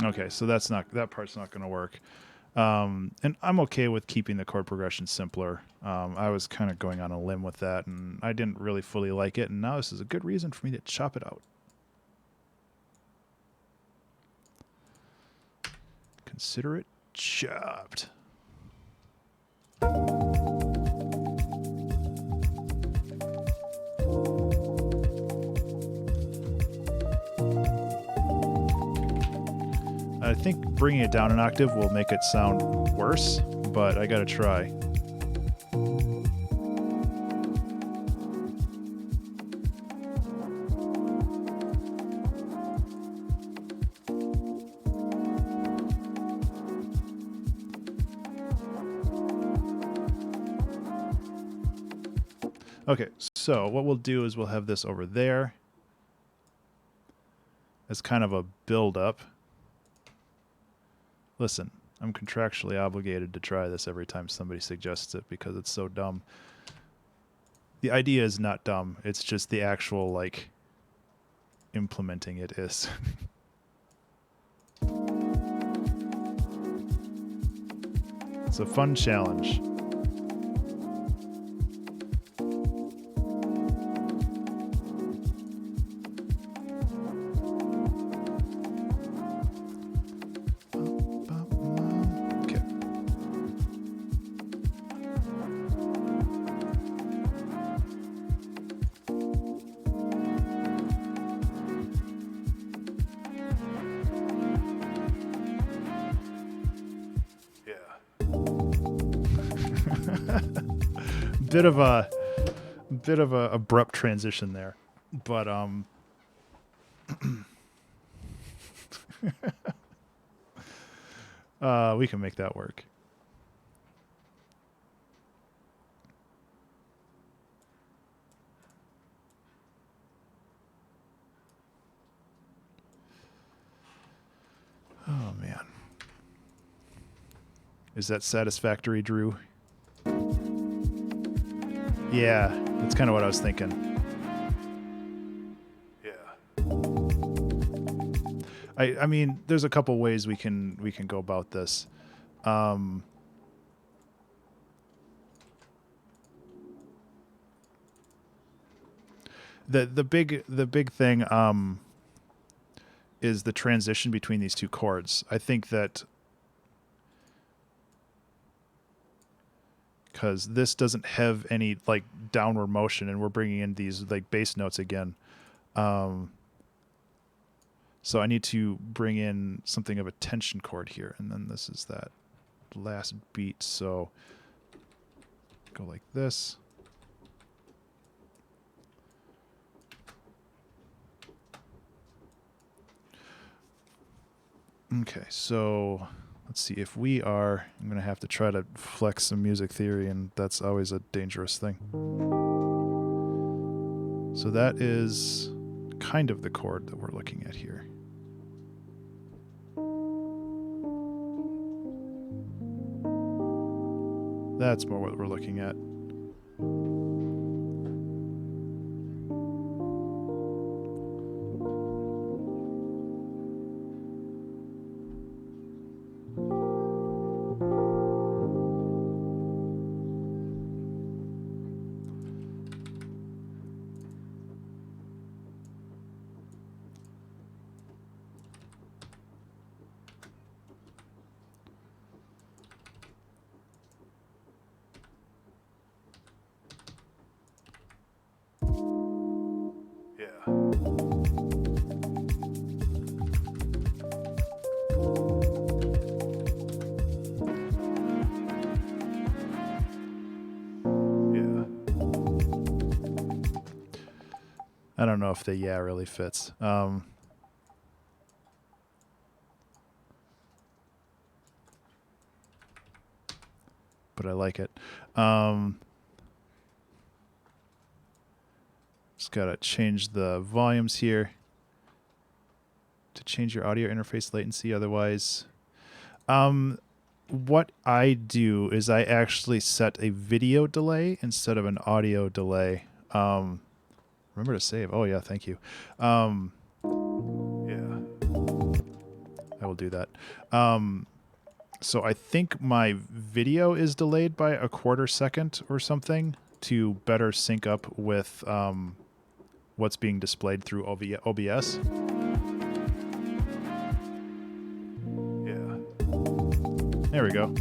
S1: Okay, so that part's not going to work. And I'm okay with keeping the chord progression simpler. I was kind of going on a limb with that, and I didn't really fully like it, and now this is a good reason for me to chop it out. Consider it chopped. I think bringing it down an octave will make it sound worse, but I gotta try. Okay, so what we'll do is we'll have this over there as kind of a build-up. Listen, I'm contractually obligated to try this every time somebody suggests it because it's so dumb. The idea is not dumb. It's just the actual, like, implementing it is. It's a fun challenge. Bit of a abrupt transition there, but we can make that work. Oh man, is that satisfactory, Drew? Yeah, that's kind of what I was thinking. Yeah. I mean, there's a couple ways we can go about this. The big thing is the transition between these two chords. I think that because this doesn't have any like downward motion, and we're bringing in these like bass notes again. So I need to bring in something of a tension chord here, and then this is that last beat. So go like this. Okay, so let's see if we are. I'm going to have to try to flex some music theory, and that's always a dangerous thing. So that is kind of the chord that we're looking at here. That's more what we're looking at. I don't know if the yeah really fits. but I like it. Just gotta change the volumes here to change your audio interface latency. Otherwise, what I do is I actually set a video delay instead of an audio delay. Remember to save. Oh yeah, thank you. Yeah, I will do that. So I think my video is delayed by a quarter second or something to better sync up with what's being displayed through OBS. Yeah. There we go.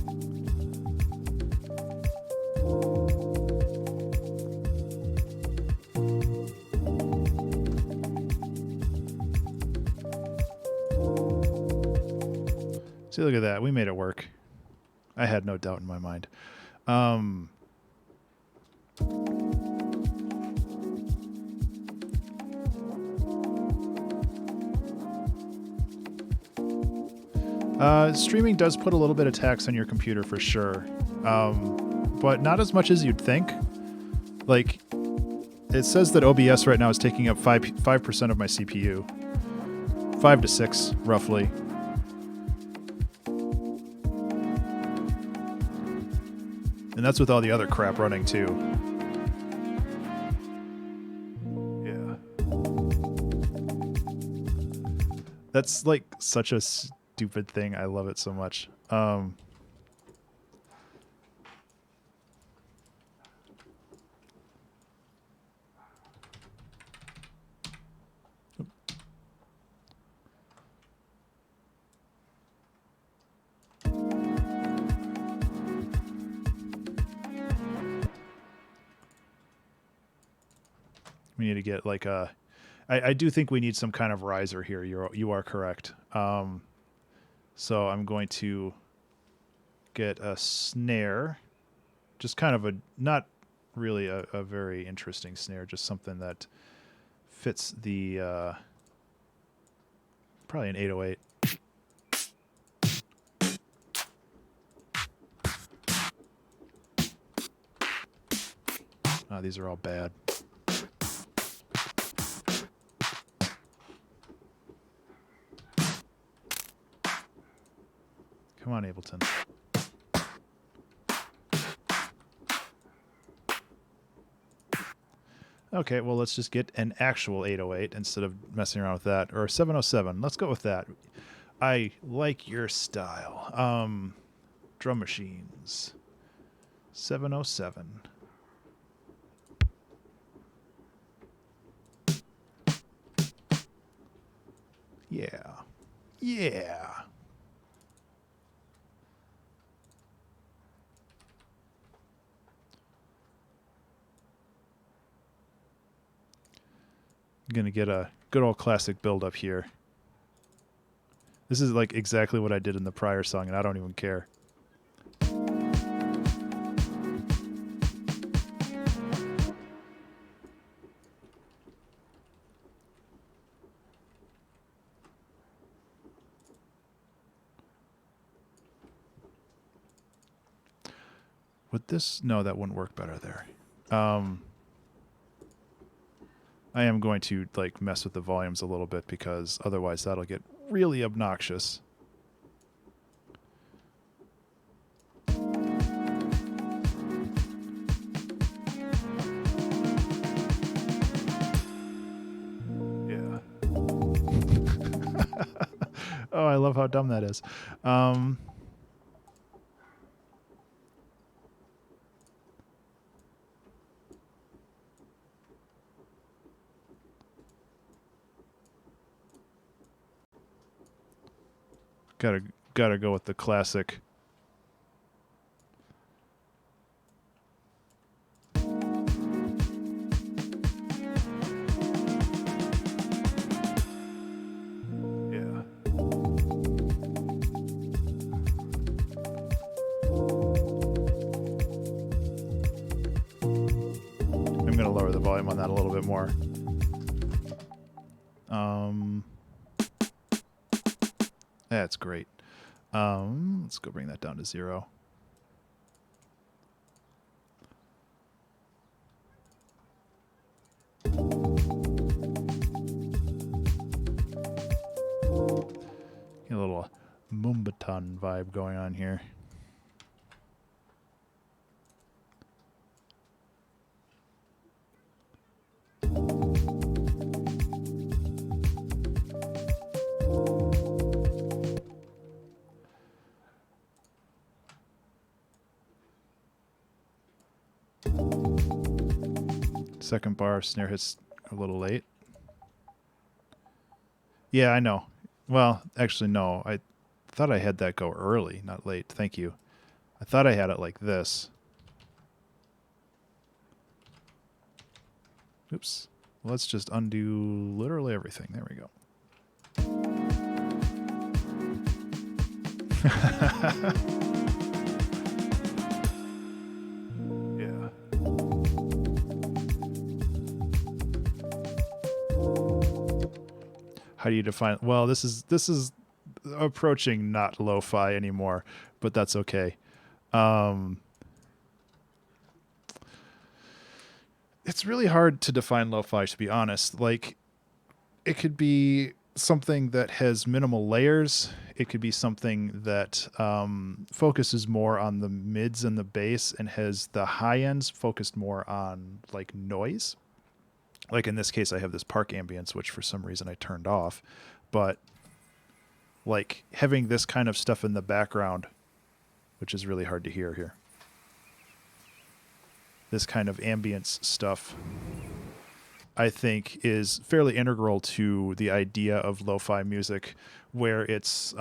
S1: See, look at that. We made it work. I had no doubt in my mind. Streaming does put a little bit of tax on your computer for sure, but not as much as you'd think. Like, it says that OBS right now is taking up 5% of my CPU. 5 to 6, roughly. And that's with all the other crap running too. Yeah. That's like such a stupid thing. I love it so much. We need to get like a... I do think we need some kind of riser here. You are correct. So I'm going to get a snare. Just kind of a... Not really a very interesting snare. Just something that fits the... probably an 808. These are all bad. Come on, Ableton. Okay, well, let's just get an actual 808 instead of messing around with that. Or 707. Let's go with that. I like your style. Drum machines. 707. Yeah. Yeah. I'm going to get a good old classic build up here. This is like exactly what I did in the prior song, and I don't even care. Would this... No, that wouldn't work better there. I am going to like mess with the volumes a little bit because otherwise that'll get really obnoxious. Yeah. Oh, I love how dumb that is. Gotta go with the classic. Yeah. I'm gonna lower the volume on that a little bit more. That's great. Let's go bring that down to 0. A little Moombahton vibe going on here. Second bar, snare hits a little late. Yeah, I know. Well, actually, no. I thought I had that go early, not late. Thank you. I thought I had it like this. Oops. Let's just undo literally everything. There we go. Yeah. How do you define? Well, this is approaching not lo-fi anymore, but that's okay. It's really hard to define lo-fi, to be honest. Like, it could be something that has minimal layers. It could be something that focuses more on the mids and the bass and has the high ends focused more on like noise. Like in this case, I have this park ambience, which for some reason I turned off. But like having this kind of stuff in the background, which is really hard to hear here. This kind of ambience stuff, I think, is fairly integral to the idea of lo-fi music, where it's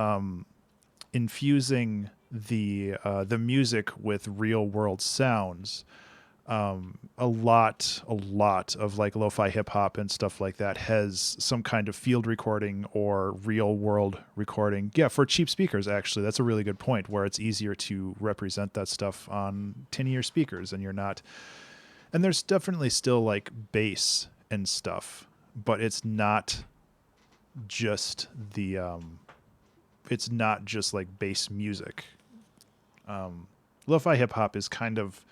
S1: infusing the music with real world sounds. A lot of like lo-fi hip hop and stuff like that has some kind of field recording or real world recording. Yeah, for cheap speakers, actually, that's a really good point, where it's easier to represent that stuff on tinier speakers, and you're not. And there's definitely still like bass and stuff, but it's not just the it's not just like bass music. Lo-fi hip hop is kind of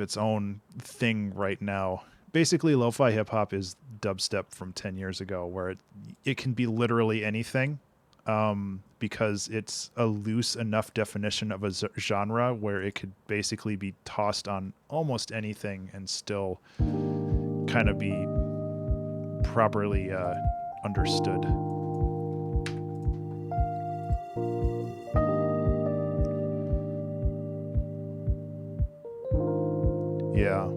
S1: its own thing right now. Basically, lo-fi hip hop is dubstep from 10 years ago, where it can be literally anything, because it's a loose enough definition of a genre where it could basically be tossed on almost anything and still kind of be properly understood. Yeah.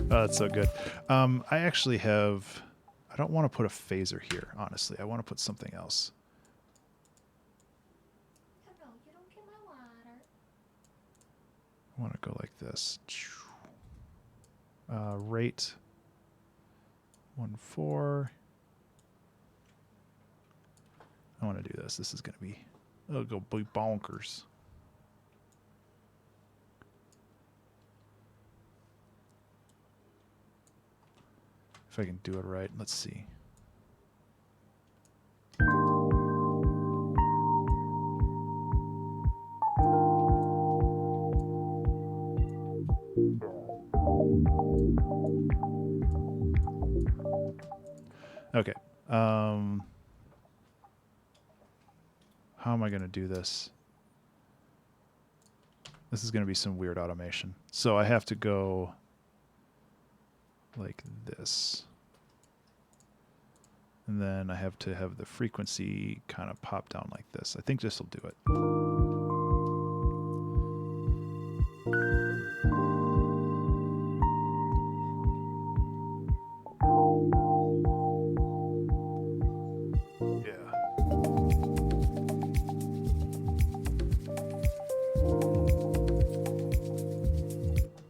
S1: Oh, that's so good. I actually have... I don't want to put a phaser here, honestly. I want to put something else.
S2: Hello, you don't get my water.
S1: I want to go like this. Rate 1.4. I want to do this. This is going to be... It'll go bonkers. If I can do it right. Let's see. Okay. How am I going to do this? This is going to be some weird automation. So I have to go like this. And then I have to have the frequency kind of pop down like this. I think this will do it.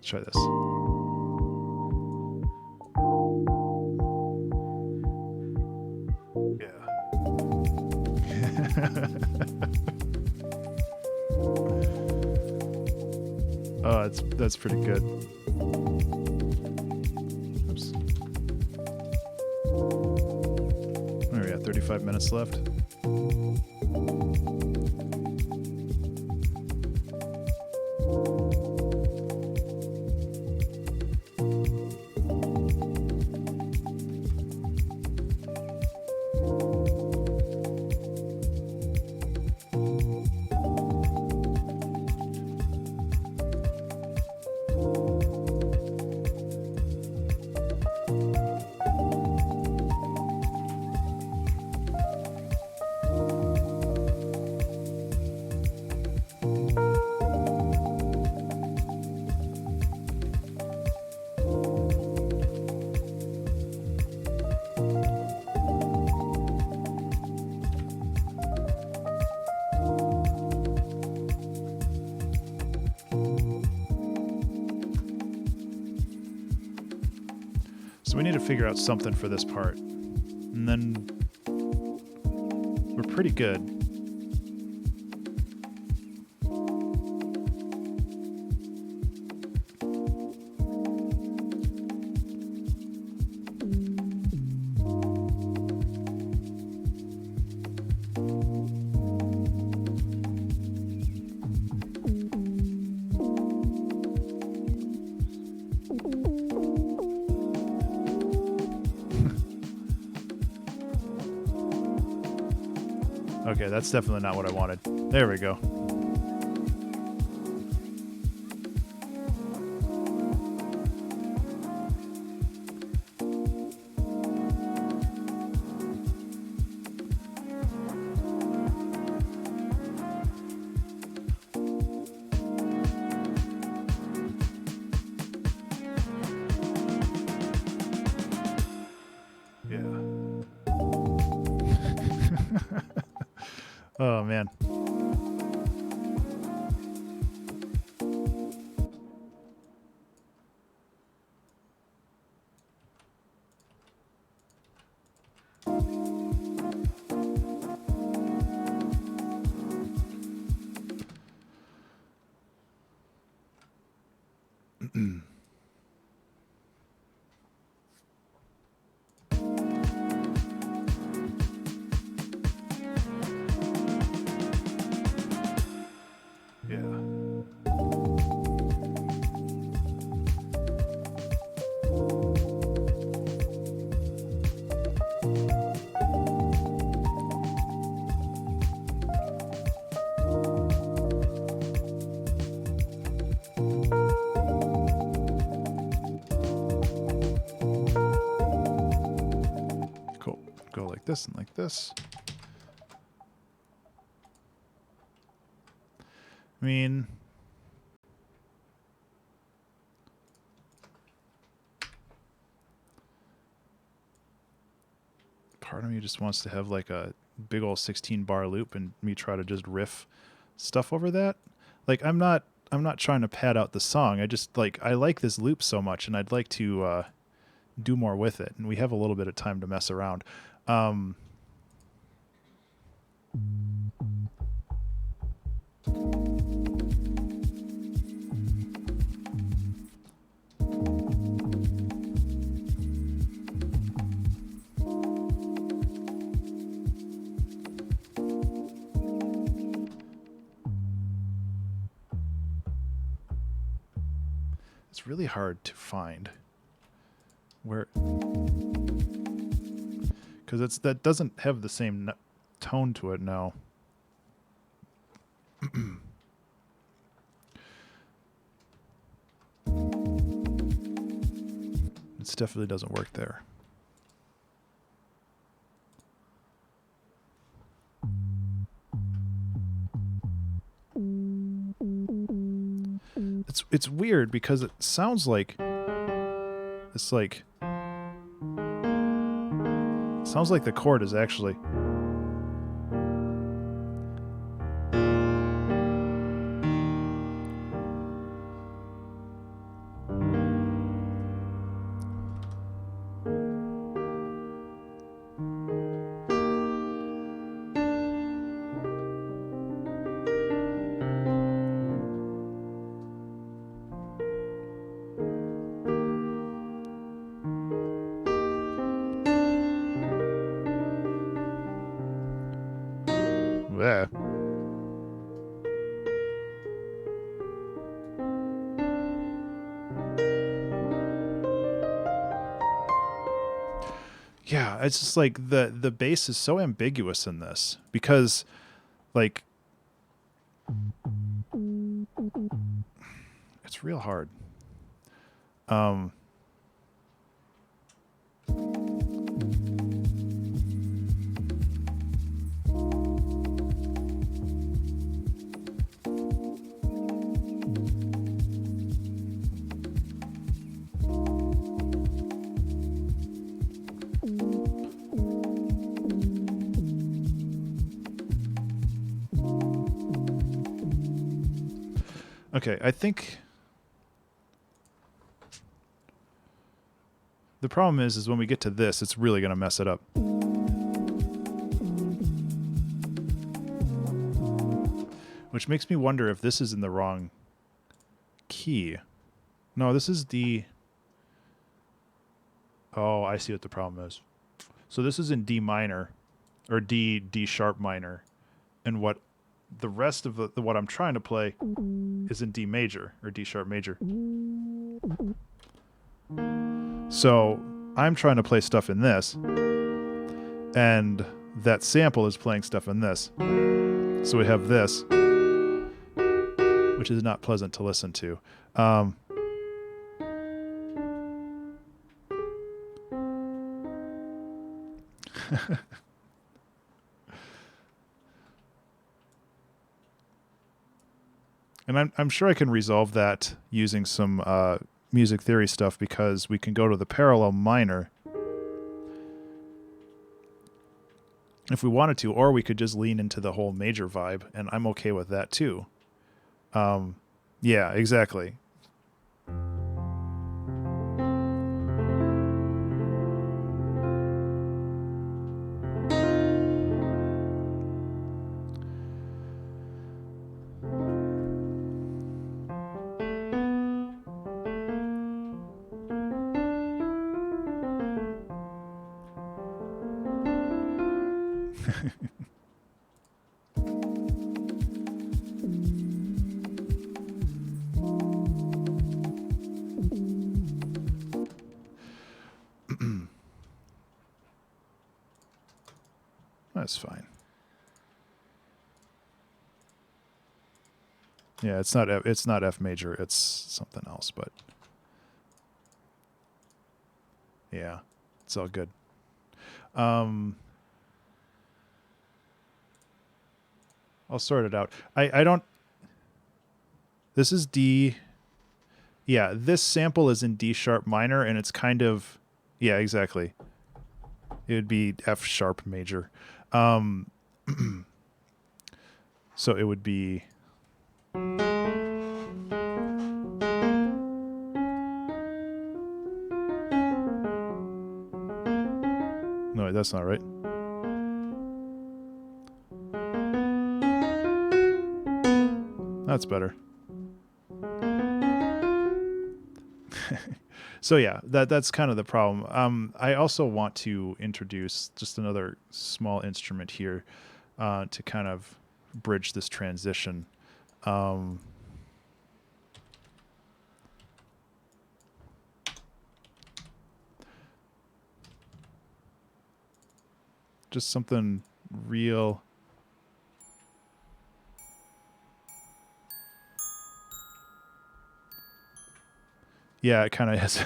S1: Try this. Yeah. Oh, That's pretty good. Oops. Where are we at? 35 minutes left. So we need to figure out something for this part. And then we're pretty good. Okay, that's definitely not what I wanted. There we go. Yeah. Oh, man. Yeah. Cool. Go like this and like this. I mean, part of me just wants to have like a big old 16 bar loop and me try to just riff stuff over that. Like I'm not trying to pad out the song. I just I like this loop so much and I'd like to do more with it. And we have a little bit of time to mess around. It's really hard to find where, because that doesn't have the same tone to it now. It definitely doesn't work there. It's weird because it sounds like it's like sounds like the chord is actually Yeah, it's just like the bass is so ambiguous in this because like it's real hard. Okay, I think the problem is when we get to this, it's really going to mess it up. Which makes me wonder if this is in the wrong key. No, this is D. Oh, I see what the problem is. So this is in D minor, or D sharp minor, and what the rest of what I'm trying to play is in D major or D sharp major. So I'm trying to play stuff in this, and that sample is playing stuff in this. So we have this, which is not pleasant to listen to. And I'm sure I can resolve that using some music theory stuff because we can go to the parallel minor if we wanted to, or we could just lean into the whole major vibe, and I'm okay with that too. Yeah, exactly. That's fine. Yeah, it's not F major, it's something else, but yeah, it's all good. I'll sort it out. I don't. This is D. Yeah, this sample is in D sharp minor, and it's kind of, yeah, exactly. It would be F sharp major. So it would be. No, that's not right. That's better. So yeah, that's kind of the problem. I also want to introduce just another small instrument here to kind of bridge this transition. Just something real. Yeah, it kind of is.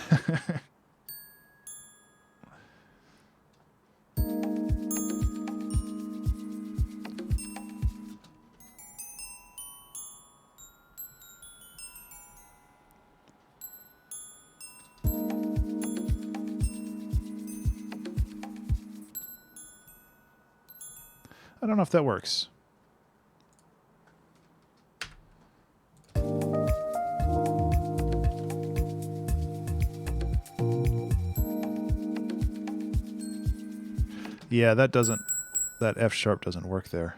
S1: I don't know if that works. Yeah, that F sharp doesn't work there.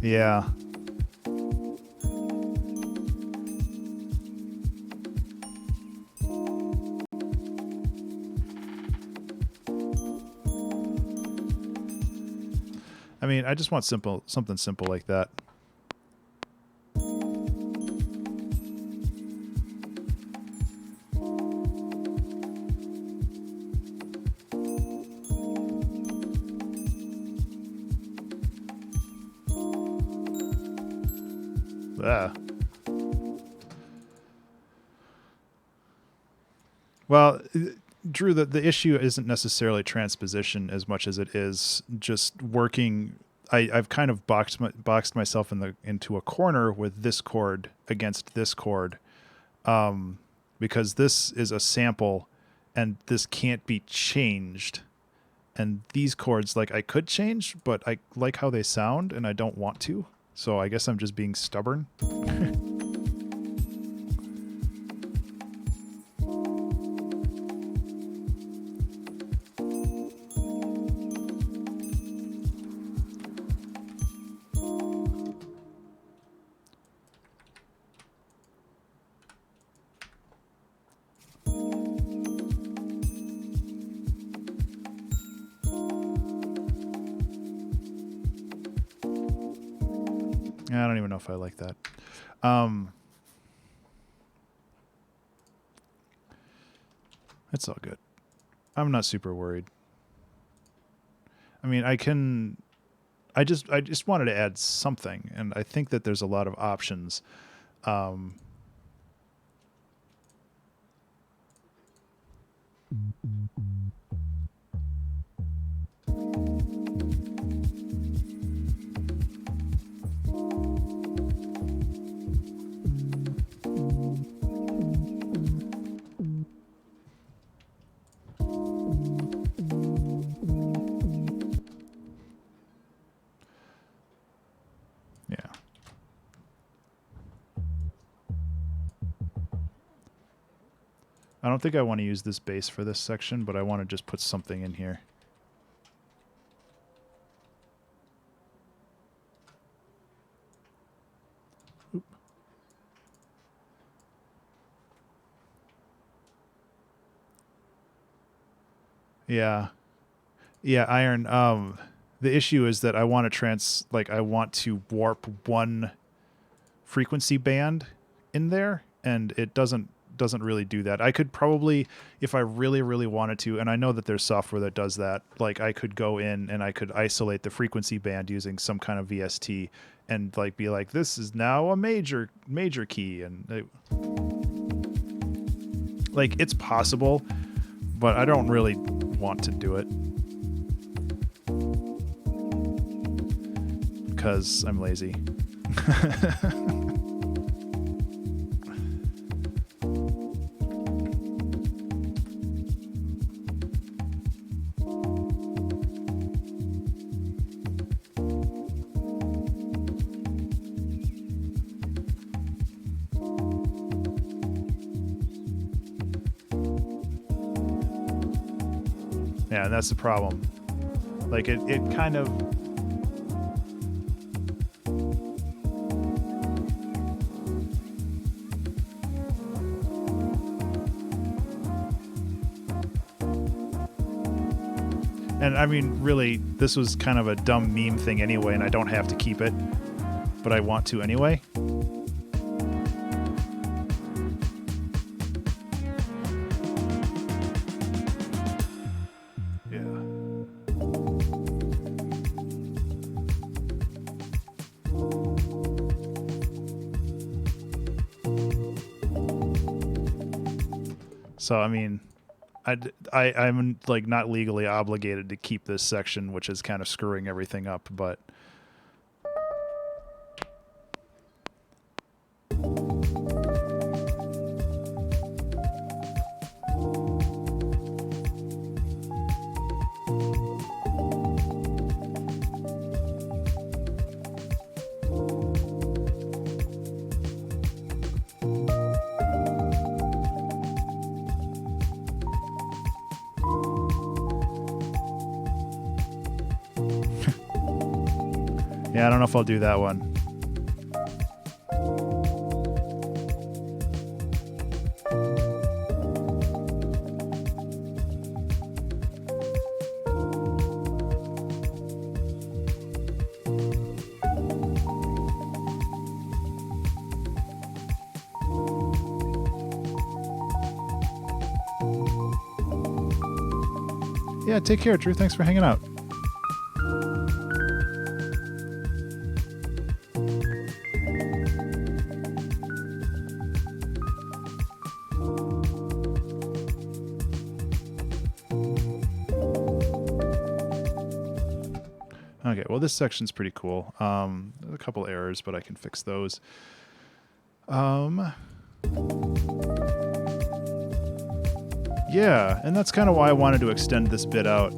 S1: Yeah. I mean, I just want something simple like that. Ah. Well, Drew, the issue isn't necessarily transposition as much as it is just working. I've kind of boxed myself into a corner with this chord against this chord, because this is a sample, and this can't be changed. And these chords, like, I could change, but I like how they sound, and I don't want to. So I guess I'm just being stubborn. I don't even know if I like that. It's all good. I'm not super worried. I mean, I just wanted to add something, and I think that there's a lot of options. Yeah. I don't think I want to use this bass for this section, but I want to just put something in here. Oop. Yeah. Yeah, Iron. The issue is that I want to I want to warp one frequency band in there, and it doesn't really do that. I could probably, if I really, really wanted to, and I know that there's software that does that, like I could go in and I could isolate the frequency band using some kind of VST and like be like, this is now a major key, and like it's possible, but I don't really want to do it because I'm lazy. Yeah, and that's the problem. Like it kind of and I mean, really, this was kind of a dumb meme thing anyway, and I don't have to keep it, but I want to anyway. So, I mean, I'm like not legally obligated to keep this section, which is kind of screwing everything up, but yeah, I don't know if I'll do that one. Yeah, take care, Drew. Thanks for hanging out. Okay, well, this section's pretty cool. There's a couple errors, but I can fix those. Yeah, and that's kind of why I wanted to extend this bit out.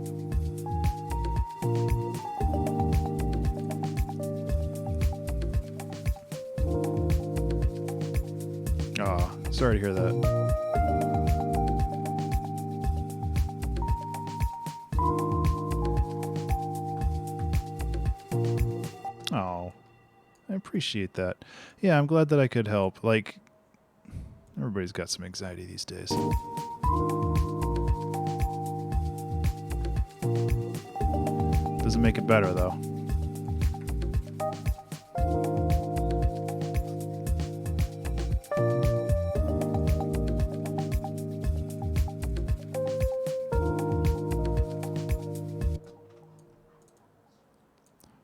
S1: Oh, sorry to hear that. Oh, I appreciate that. Yeah, I'm glad that I could help. Like, everybody's got some anxiety these days. Doesn't make it better, though.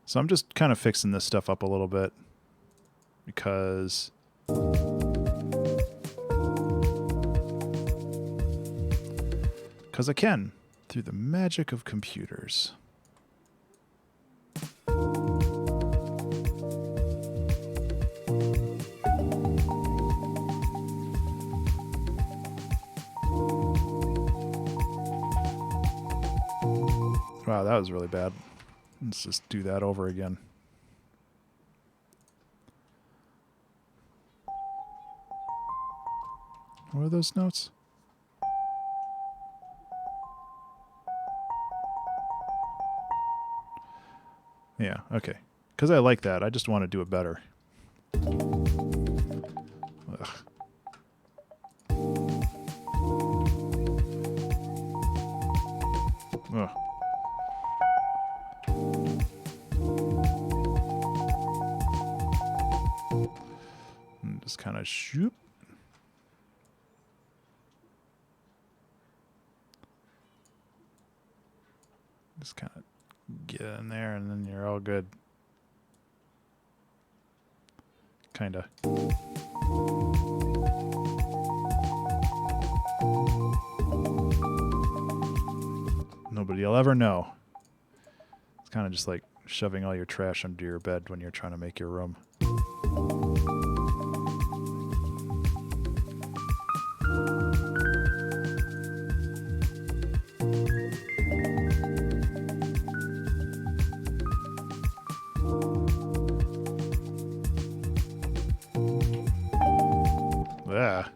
S1: So I'm just kind of fixing this stuff up a little bit because I can, through the magic of computers. Wow, that was really bad. Let's just do that over again. What are those notes? Yeah, okay. Because I like that. I just want to do it better. Ugh. Ugh. And just kind of shoot. Just kind of get in there and then you're all good. Kinda. Nobody will ever know. It's kind of just like shoving all your trash under your bed when you're trying to make your room. Yeah.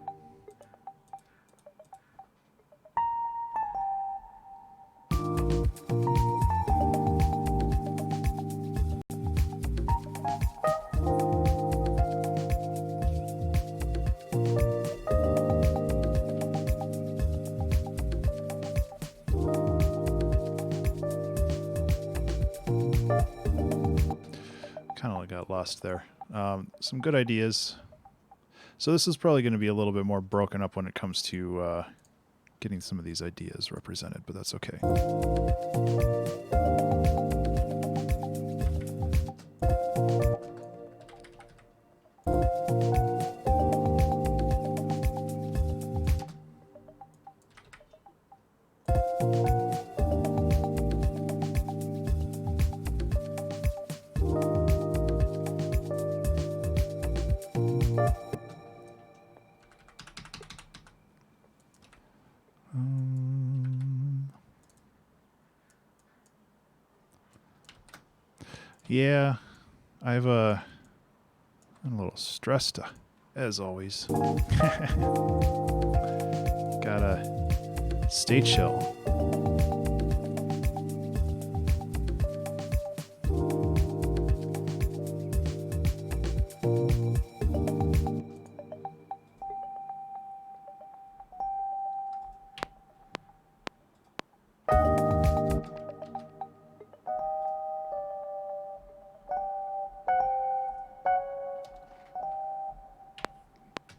S1: Kind of got lost there. Some good ideas. So this is probably going to be a little bit more broken up when it comes to getting some of these ideas represented, but that's okay. Yeah, I'm a little stressed, as always. Gotta stay chill.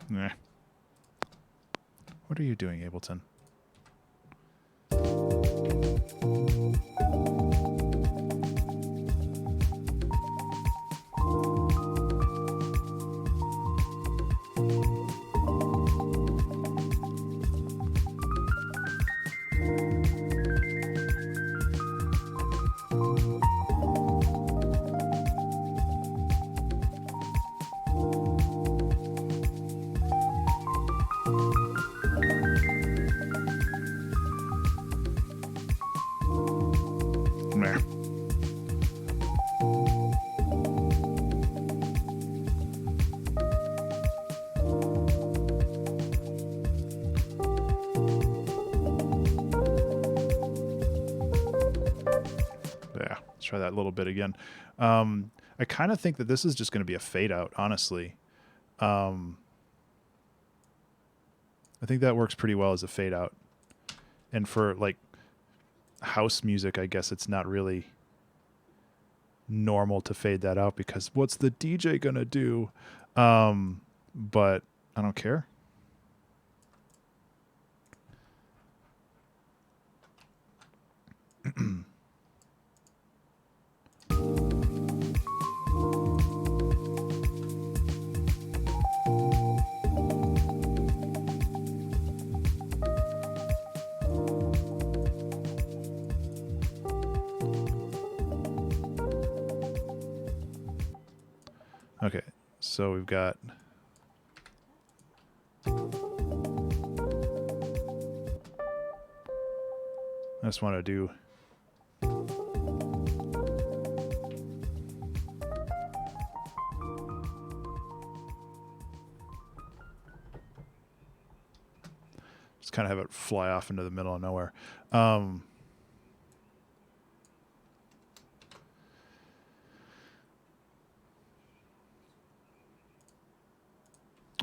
S1: Nah. What are you doing, Ableton? Meh. Yeah, let's try that a little bit again. I kind of think that this is just going to be a fade out, honestly. I think that works pretty well as a fade out. And for like house music, I guess it's not really normal to fade that out because what's the DJ going to do? But I don't care. Okay, so we've got I just want to do just kind of have it fly off into the middle of nowhere.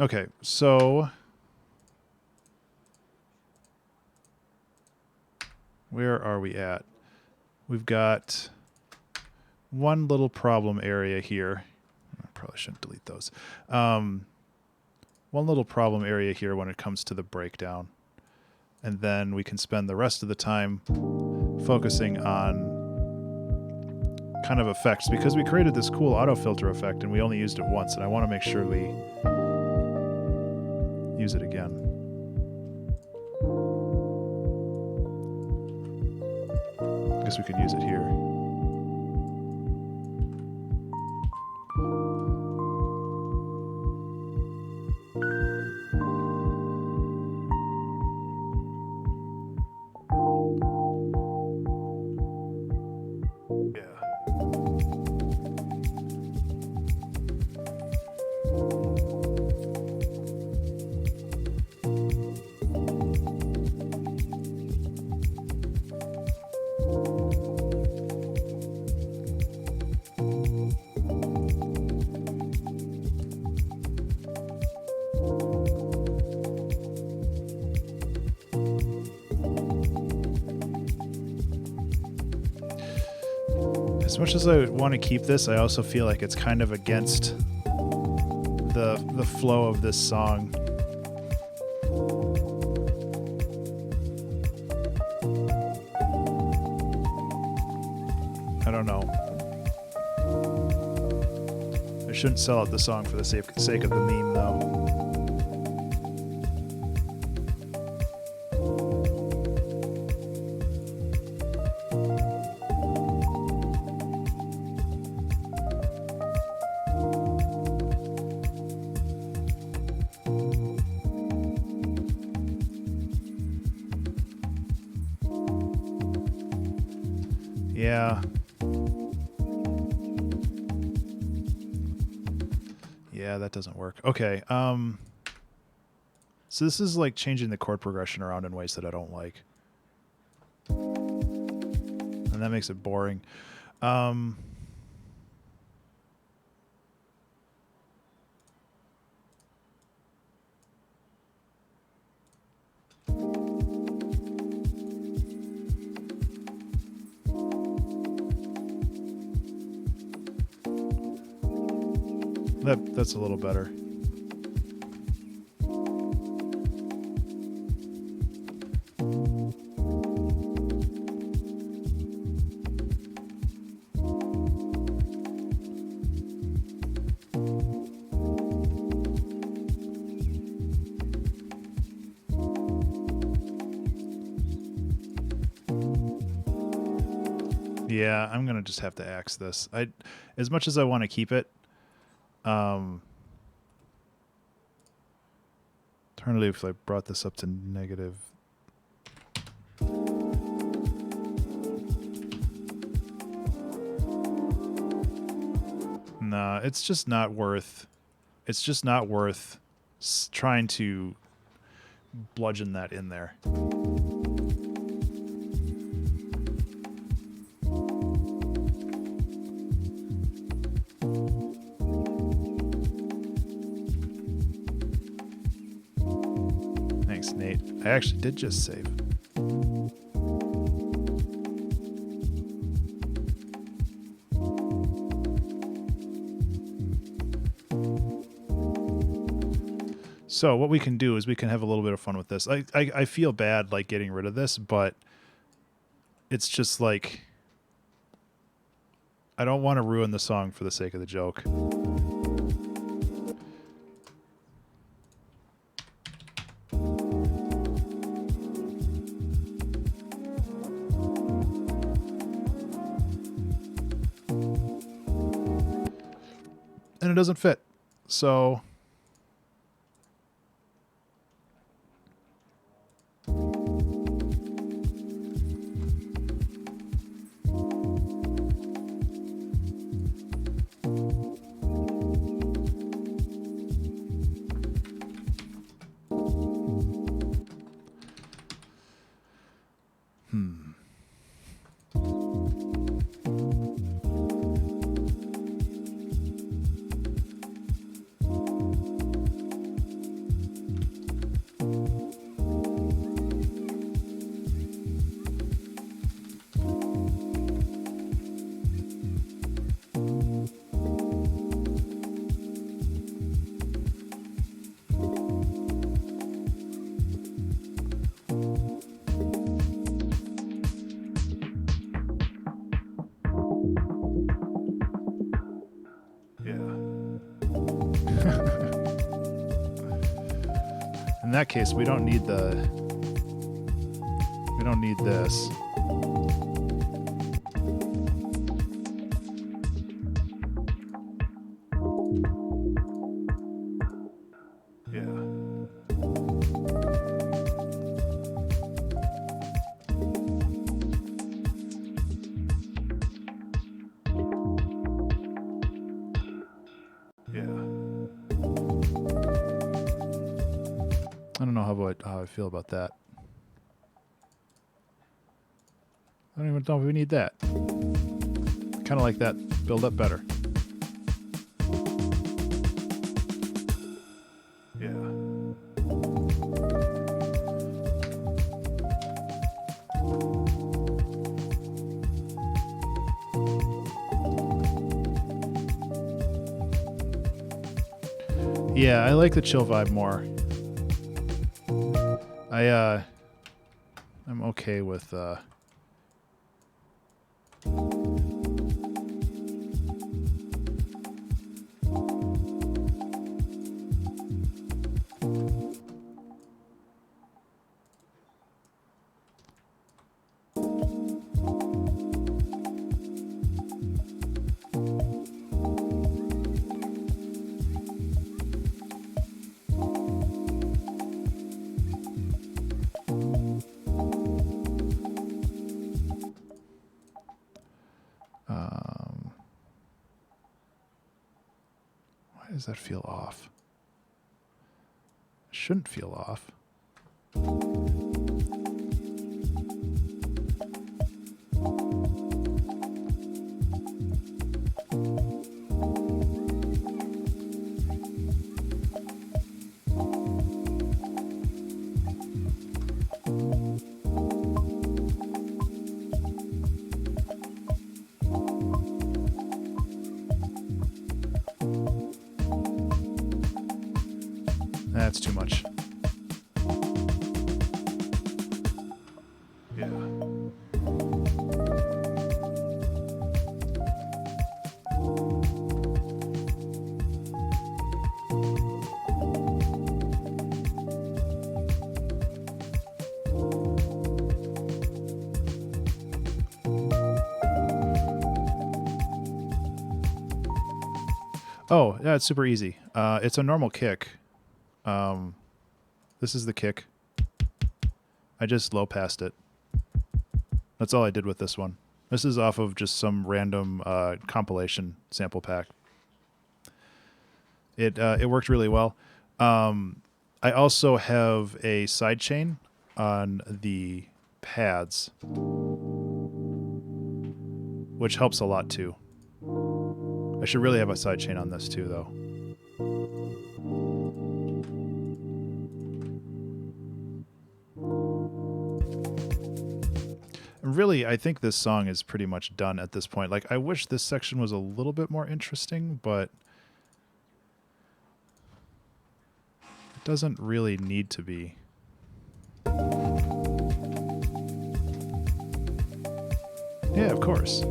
S1: Okay, so where are we at? We've got one little problem area here. I probably shouldn't delete those. One little problem area here when it comes to the breakdown. And then we can spend the rest of the time focusing on kind of effects because we created this cool auto filter effect and we only used it once, and I want to make sure we use it again. I guess we could use it here. As much as I want to keep this, I also feel like it's kind of against the flow of this song. I don't know. I shouldn't sell out the song for the sake of the meme, though. Yeah. Yeah, that doesn't work. Okay. So this is like changing the chord progression around in ways that I don't like. And that makes it boring. That's a little better. Yeah, I'm gonna just have to axe this. As much as I want to keep it, alternatively, if I brought this up to negative. Nah, it's just not worth. It's just not worth trying to bludgeon that in there. Thanks, Nate. I actually did just save. So what we can do is we can have a little bit of fun with this. I feel bad like getting rid of this, but it's just like I don't want to ruin the song for the sake of the joke. And it doesn't fit. So in that case, we don't need this. Yeah. I don't know how I feel about that. I don't even know if we need that. Kind of like that build up better. Yeah. Yeah, I like the chill vibe more. I'm okay with why does that feel off? It shouldn't feel off. That's too much. Yeah. Oh, yeah, it's super easy. It's a normal kick. This is the kick. I just low passed it. That's all I did with this one. This is off of just some random compilation sample pack. It worked really well. I also have a sidechain on the pads, which helps a lot too. I should really have a sidechain on this too, though. And really, I think this song is pretty much done at this point. Like, I wish this section was a little bit more interesting, but it doesn't really need to be. Yeah, of course.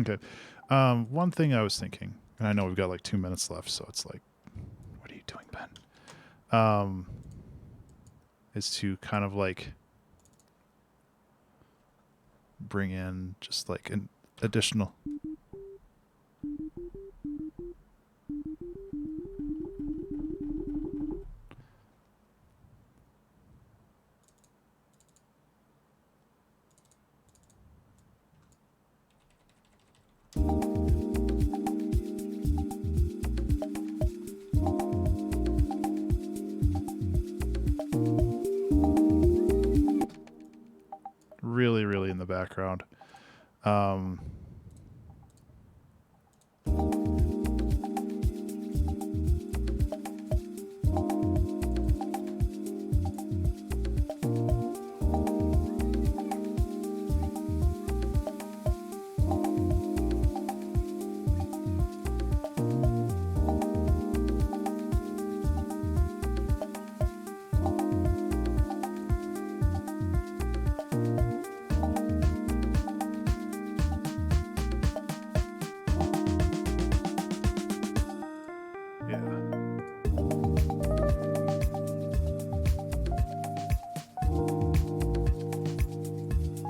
S1: Okay. One thing I was thinking, and I know we've got like 2 minutes left, so it's like, what are you doing, Ben? Is to kind of like bring in just like an additional. Really, really in the background.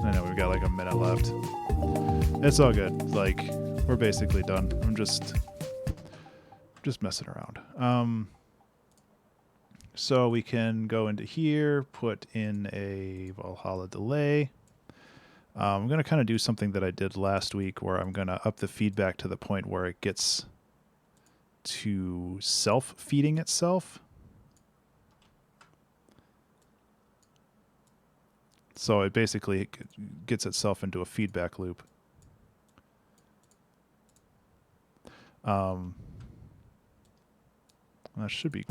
S1: I know we've got like a minute left. It's all good. Like, we're basically done. I'm just messing around. So we can go into here, put in a Valhalla Delay. I'm going to kind of do something that I did last week where I'm going to up the feedback to the point where it gets to self-feeding itself. So it basically gets itself into a feedback loop. That should be.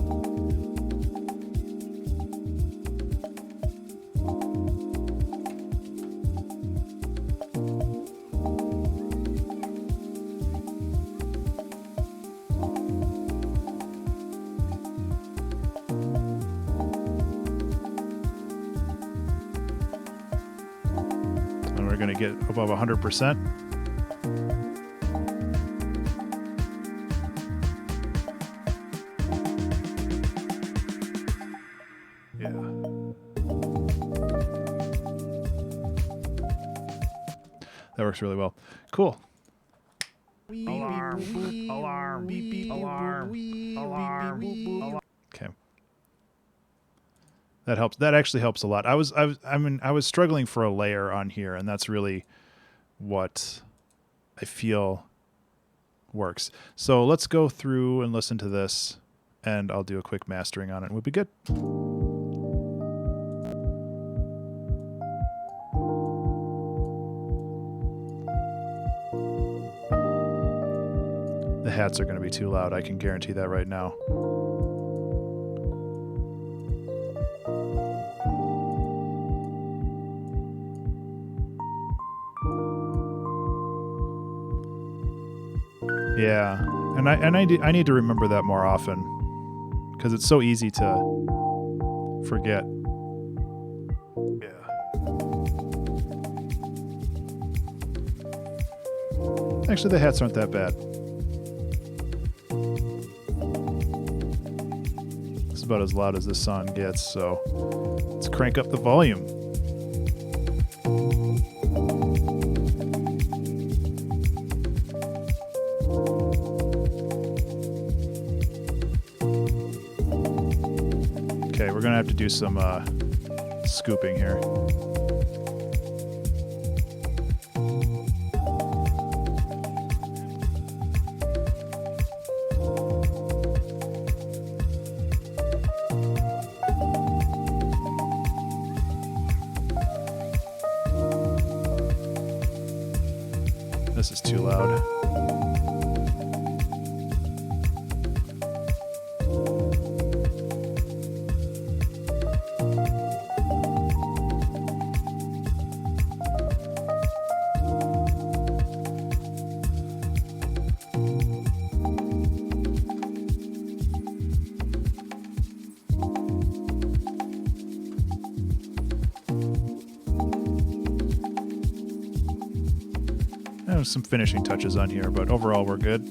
S1: And we're going to get above 100%. That works really well. Cool. Alarm. Alarm. Beep, beep, alarm. Alarm. Alarm. Okay. That helps. That actually helps a lot. I was struggling for a layer on here, and that's really what I feel works. So let's go through and listen to this, and I'll do a quick mastering on it, and we'll be good. hats are going to be too loud. I can guarantee that right now. Yeah, and I need to remember that more often because it's so easy to forget. Yeah. Actually, the hats aren't that bad. It's about as loud as this song gets, so let's crank up the volume. Okay, we're gonna have to do some scooping here. This is too loud. Some finishing touches on here, but overall we're good.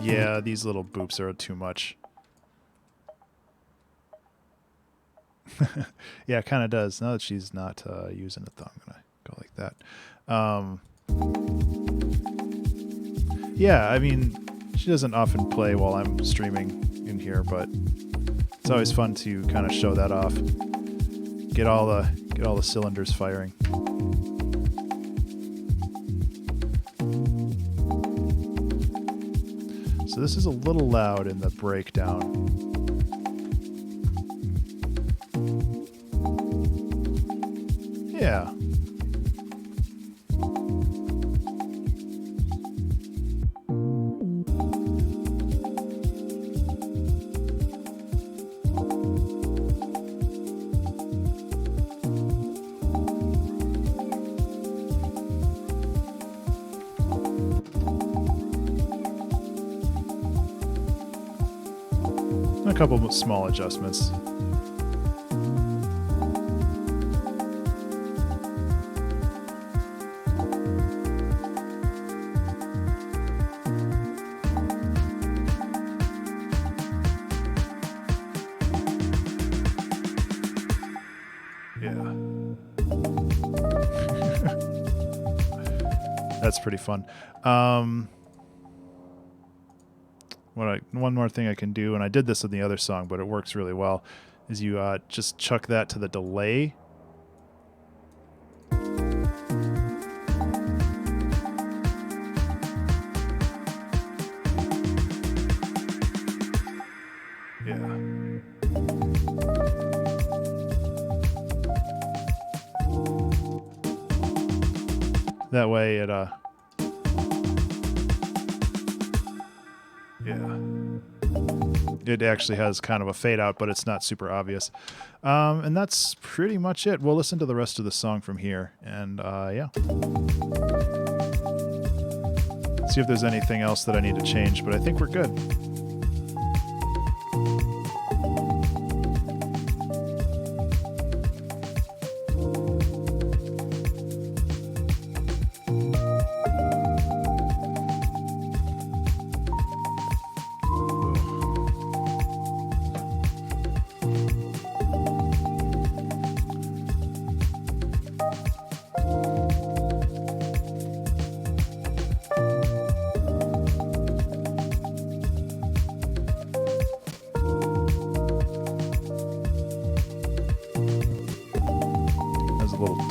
S1: Yeah, these little boops are too much. Yeah, it kind of does. Now that she's not using it, though, I'm going to go like that. Yeah, I mean, she doesn't often play while I'm streaming in here, but it's always fun to kind of show that off. Get all the cylinders firing. So this is a little loud in the breakdown. Yeah. A couple of small adjustments. Yeah. That's pretty fun. One more thing I can do, and I did this in the other song, but it works really well, is you just chuck that to the delay. Yeah. That way it yeah. It actually has kind of a fade out, but it's not super obvious. And that's pretty much it. We'll listen to the rest of the song from here. And yeah. See if there's anything else that I need to change, but I think we're good.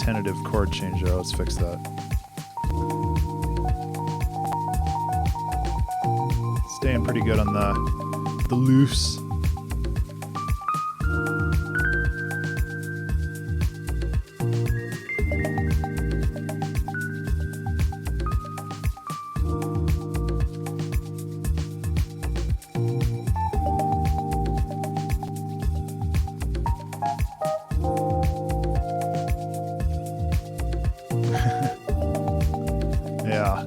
S1: tentative chord change though. Let's fix that. Staying pretty good on the loose. Yeah.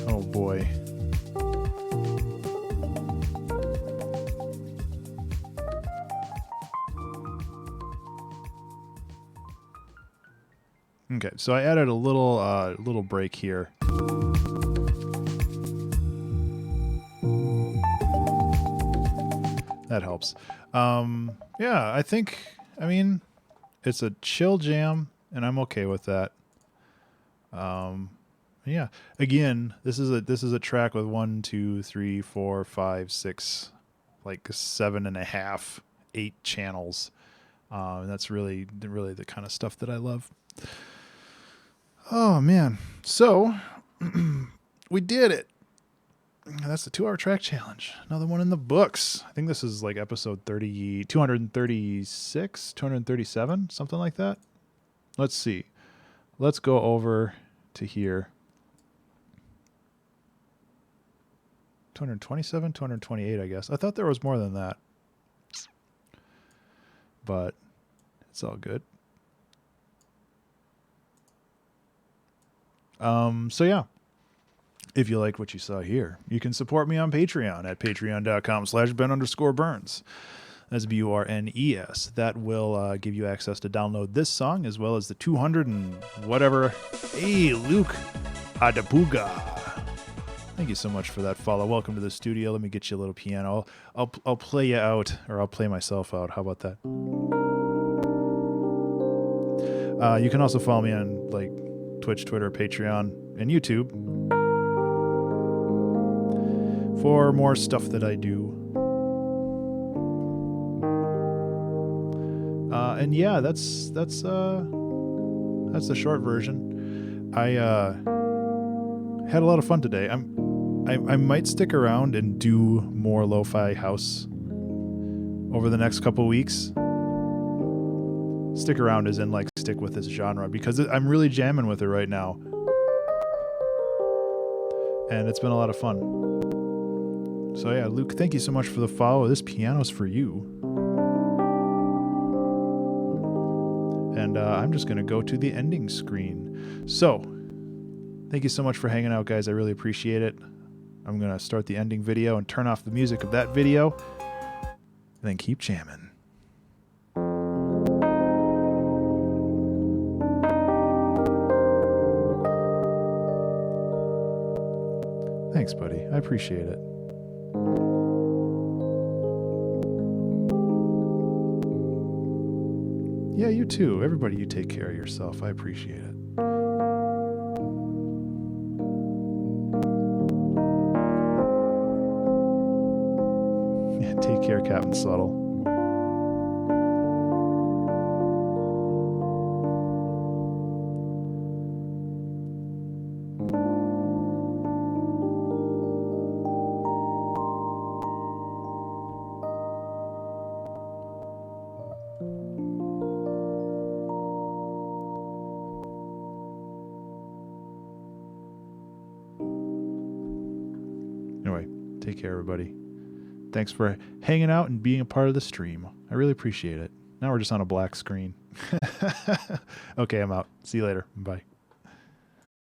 S1: Oh boy. Okay, so I added a little break here. That helps. Yeah, I mean, it's a chill jam, and I'm okay with that. Yeah. Again, this is a track with 1, 2, 3, 4, 5, 6, like 7.5, 8 channels. And that's really the kind of stuff that I love. Oh man. So we did it. That's the 2-hour track challenge. Another one in the books. I think this is like episode 236, 237, something like that. Let's see. Let's go over to here. 227, 228, I guess. I thought there was more than that. But it's all good. So yeah. If you like what you saw here, you can support me on Patreon at patreon.com/Ben_Burns. That's BURNES. That will give you access to download this song as well as the 200 and whatever. Hey, Luke Adapuga. Thank you so much for that follow. Welcome to the studio. Let me get you a little piano. I'll play you out, or I'll play myself out. How about that? You can also follow me on like Twitch, Twitter, Patreon, and YouTube for more stuff that I do. And yeah, that's the short version. I had a lot of fun today. I might stick around and do more lo-fi house over the next couple weeks. Stick around as in like stick with this genre because I'm really jamming with it right now. And it's been a lot of fun. So yeah, Luke, thank you so much for the follow. This piano's for you. And I'm just going to go to the ending screen. So, thank you so much for hanging out, guys. I really appreciate it. I'm going to start the ending video and turn off the music of that video. And then keep jamming. Thanks, buddy. I appreciate it. Yeah, you too. Everybody, you take care of yourself. I appreciate it. Yeah, take care, Captain Subtle. Anyway, take care, everybody. Thanks for hanging out and being a part of the stream. I really appreciate it. Now we're just on a black screen. Okay, I'm out. See you later. Bye.